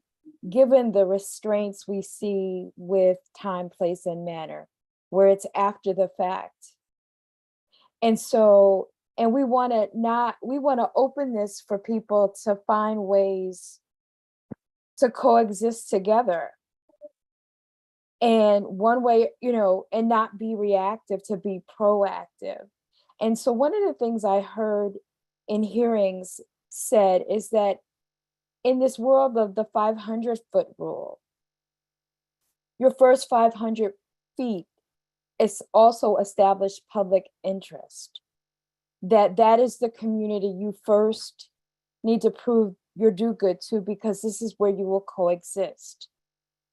given the restraints we see with time, place, and manner, where it's after the fact. And so, and we want to open this for people to find ways to coexist together. And one way, and not be reactive, to be proactive. And so one of the things I heard in hearings said is that in this world of the 500-foot rule, your first 500 feet is also established public interest. That is the community you first need to prove your do good to, because this is where you will coexist.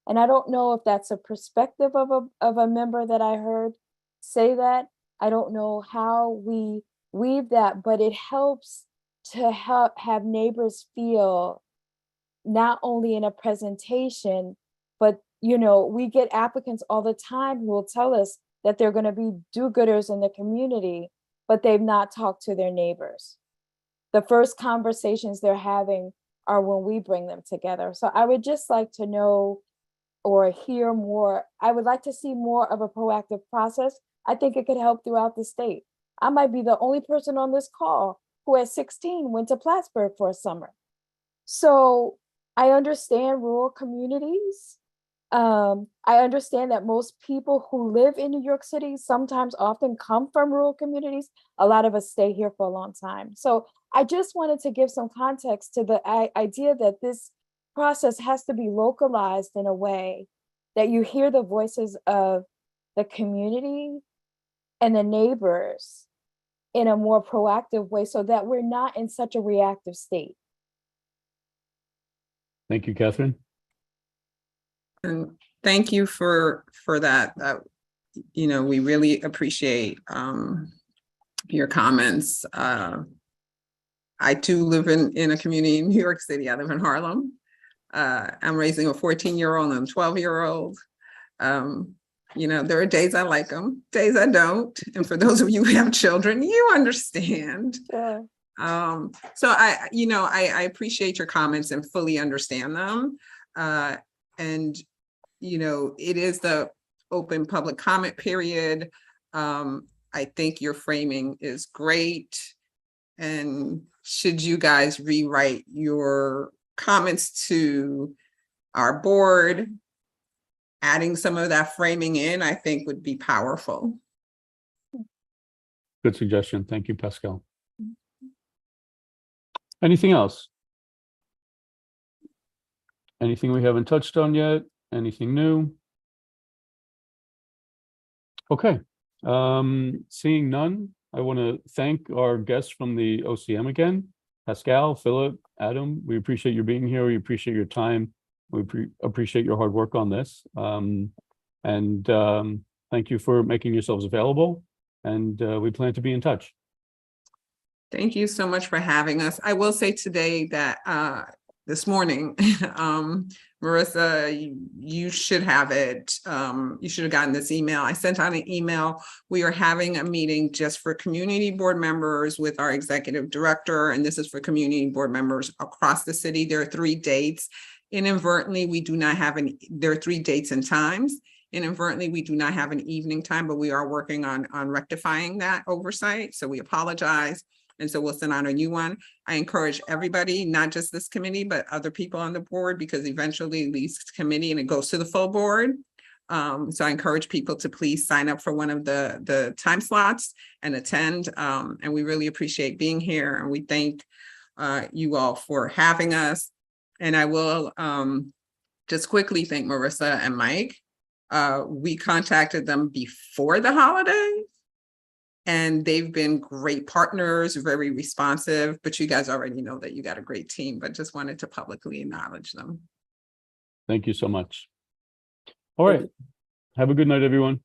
And I don't know if that's a perspective of a member that I heard say that. I don't know how we weave that, but it helps to have neighbors feel not only in a presentation, but we get applicants all the time who will tell us that they're going to be do-gooders in the community, but they've not talked to their neighbors. The first conversations they're having are when we bring them together. So I would just like to know or hear more. I would like to see more of a proactive process. I think it could help throughout the state. I might be the only person on this call who at 16 went to Plattsburgh for a summer. So I understand rural communities. I understand that most people who live in New York City sometimes often come from rural communities. A lot of us stay here for a long time. So I just wanted to give some context to the idea that this process has to be localized in a way that you hear the voices of the community and the neighbors in a more proactive way, so that we're not in such a reactive state. Thank you, Catherine. And thank you for that. We really appreciate your comments. I too live in a community in New York City. I live in Harlem. I'm raising a 14-year-old and a 12-year-old. There are days I like them, days I don't. And for those of you who have children, you understand. Yeah. So I appreciate your comments and fully understand them. And it is the open public comment period. I think your framing is great. And should you guys rewrite your comments to our board, adding some of that framing in, I think would be powerful. Good suggestion. Thank you, Pascal. Anything else? Anything we haven't touched on yet? Anything new? Okay. Seeing none, I want to thank our guests from the OCM again. Pascal, Philip, Adam, we appreciate you being here. We appreciate your time. We appreciate your hard work on this. Thank you for making yourselves available. And we plan to be in touch. Thank you so much for having us. I will say today that this morning, Marissa, you should have it. You should have gotten this email. I sent out an email. We are having a meeting just for community board members with our executive director, and this is for community board members across the city. There are 3 dates. Inadvertently, we do not have there are 3 dates and times. Inadvertently, we do not have an evening time, but we are working on rectifying that oversight. So we apologize. And so we'll send out a new one. I encourage everybody, not just this committee, but other people on the board, because eventually it leaves committee and it goes to the full board. So I encourage people to please sign up for one of the time slots and attend. And we really appreciate being here. And we thank you all for having us. And I will just quickly thank Marissa and Mike. We contacted them before the holiday. And they've been great partners, very responsive, but you guys already know that you got a great team, but just wanted to publicly acknowledge them. Thank you so much. All right. Have a good night, everyone.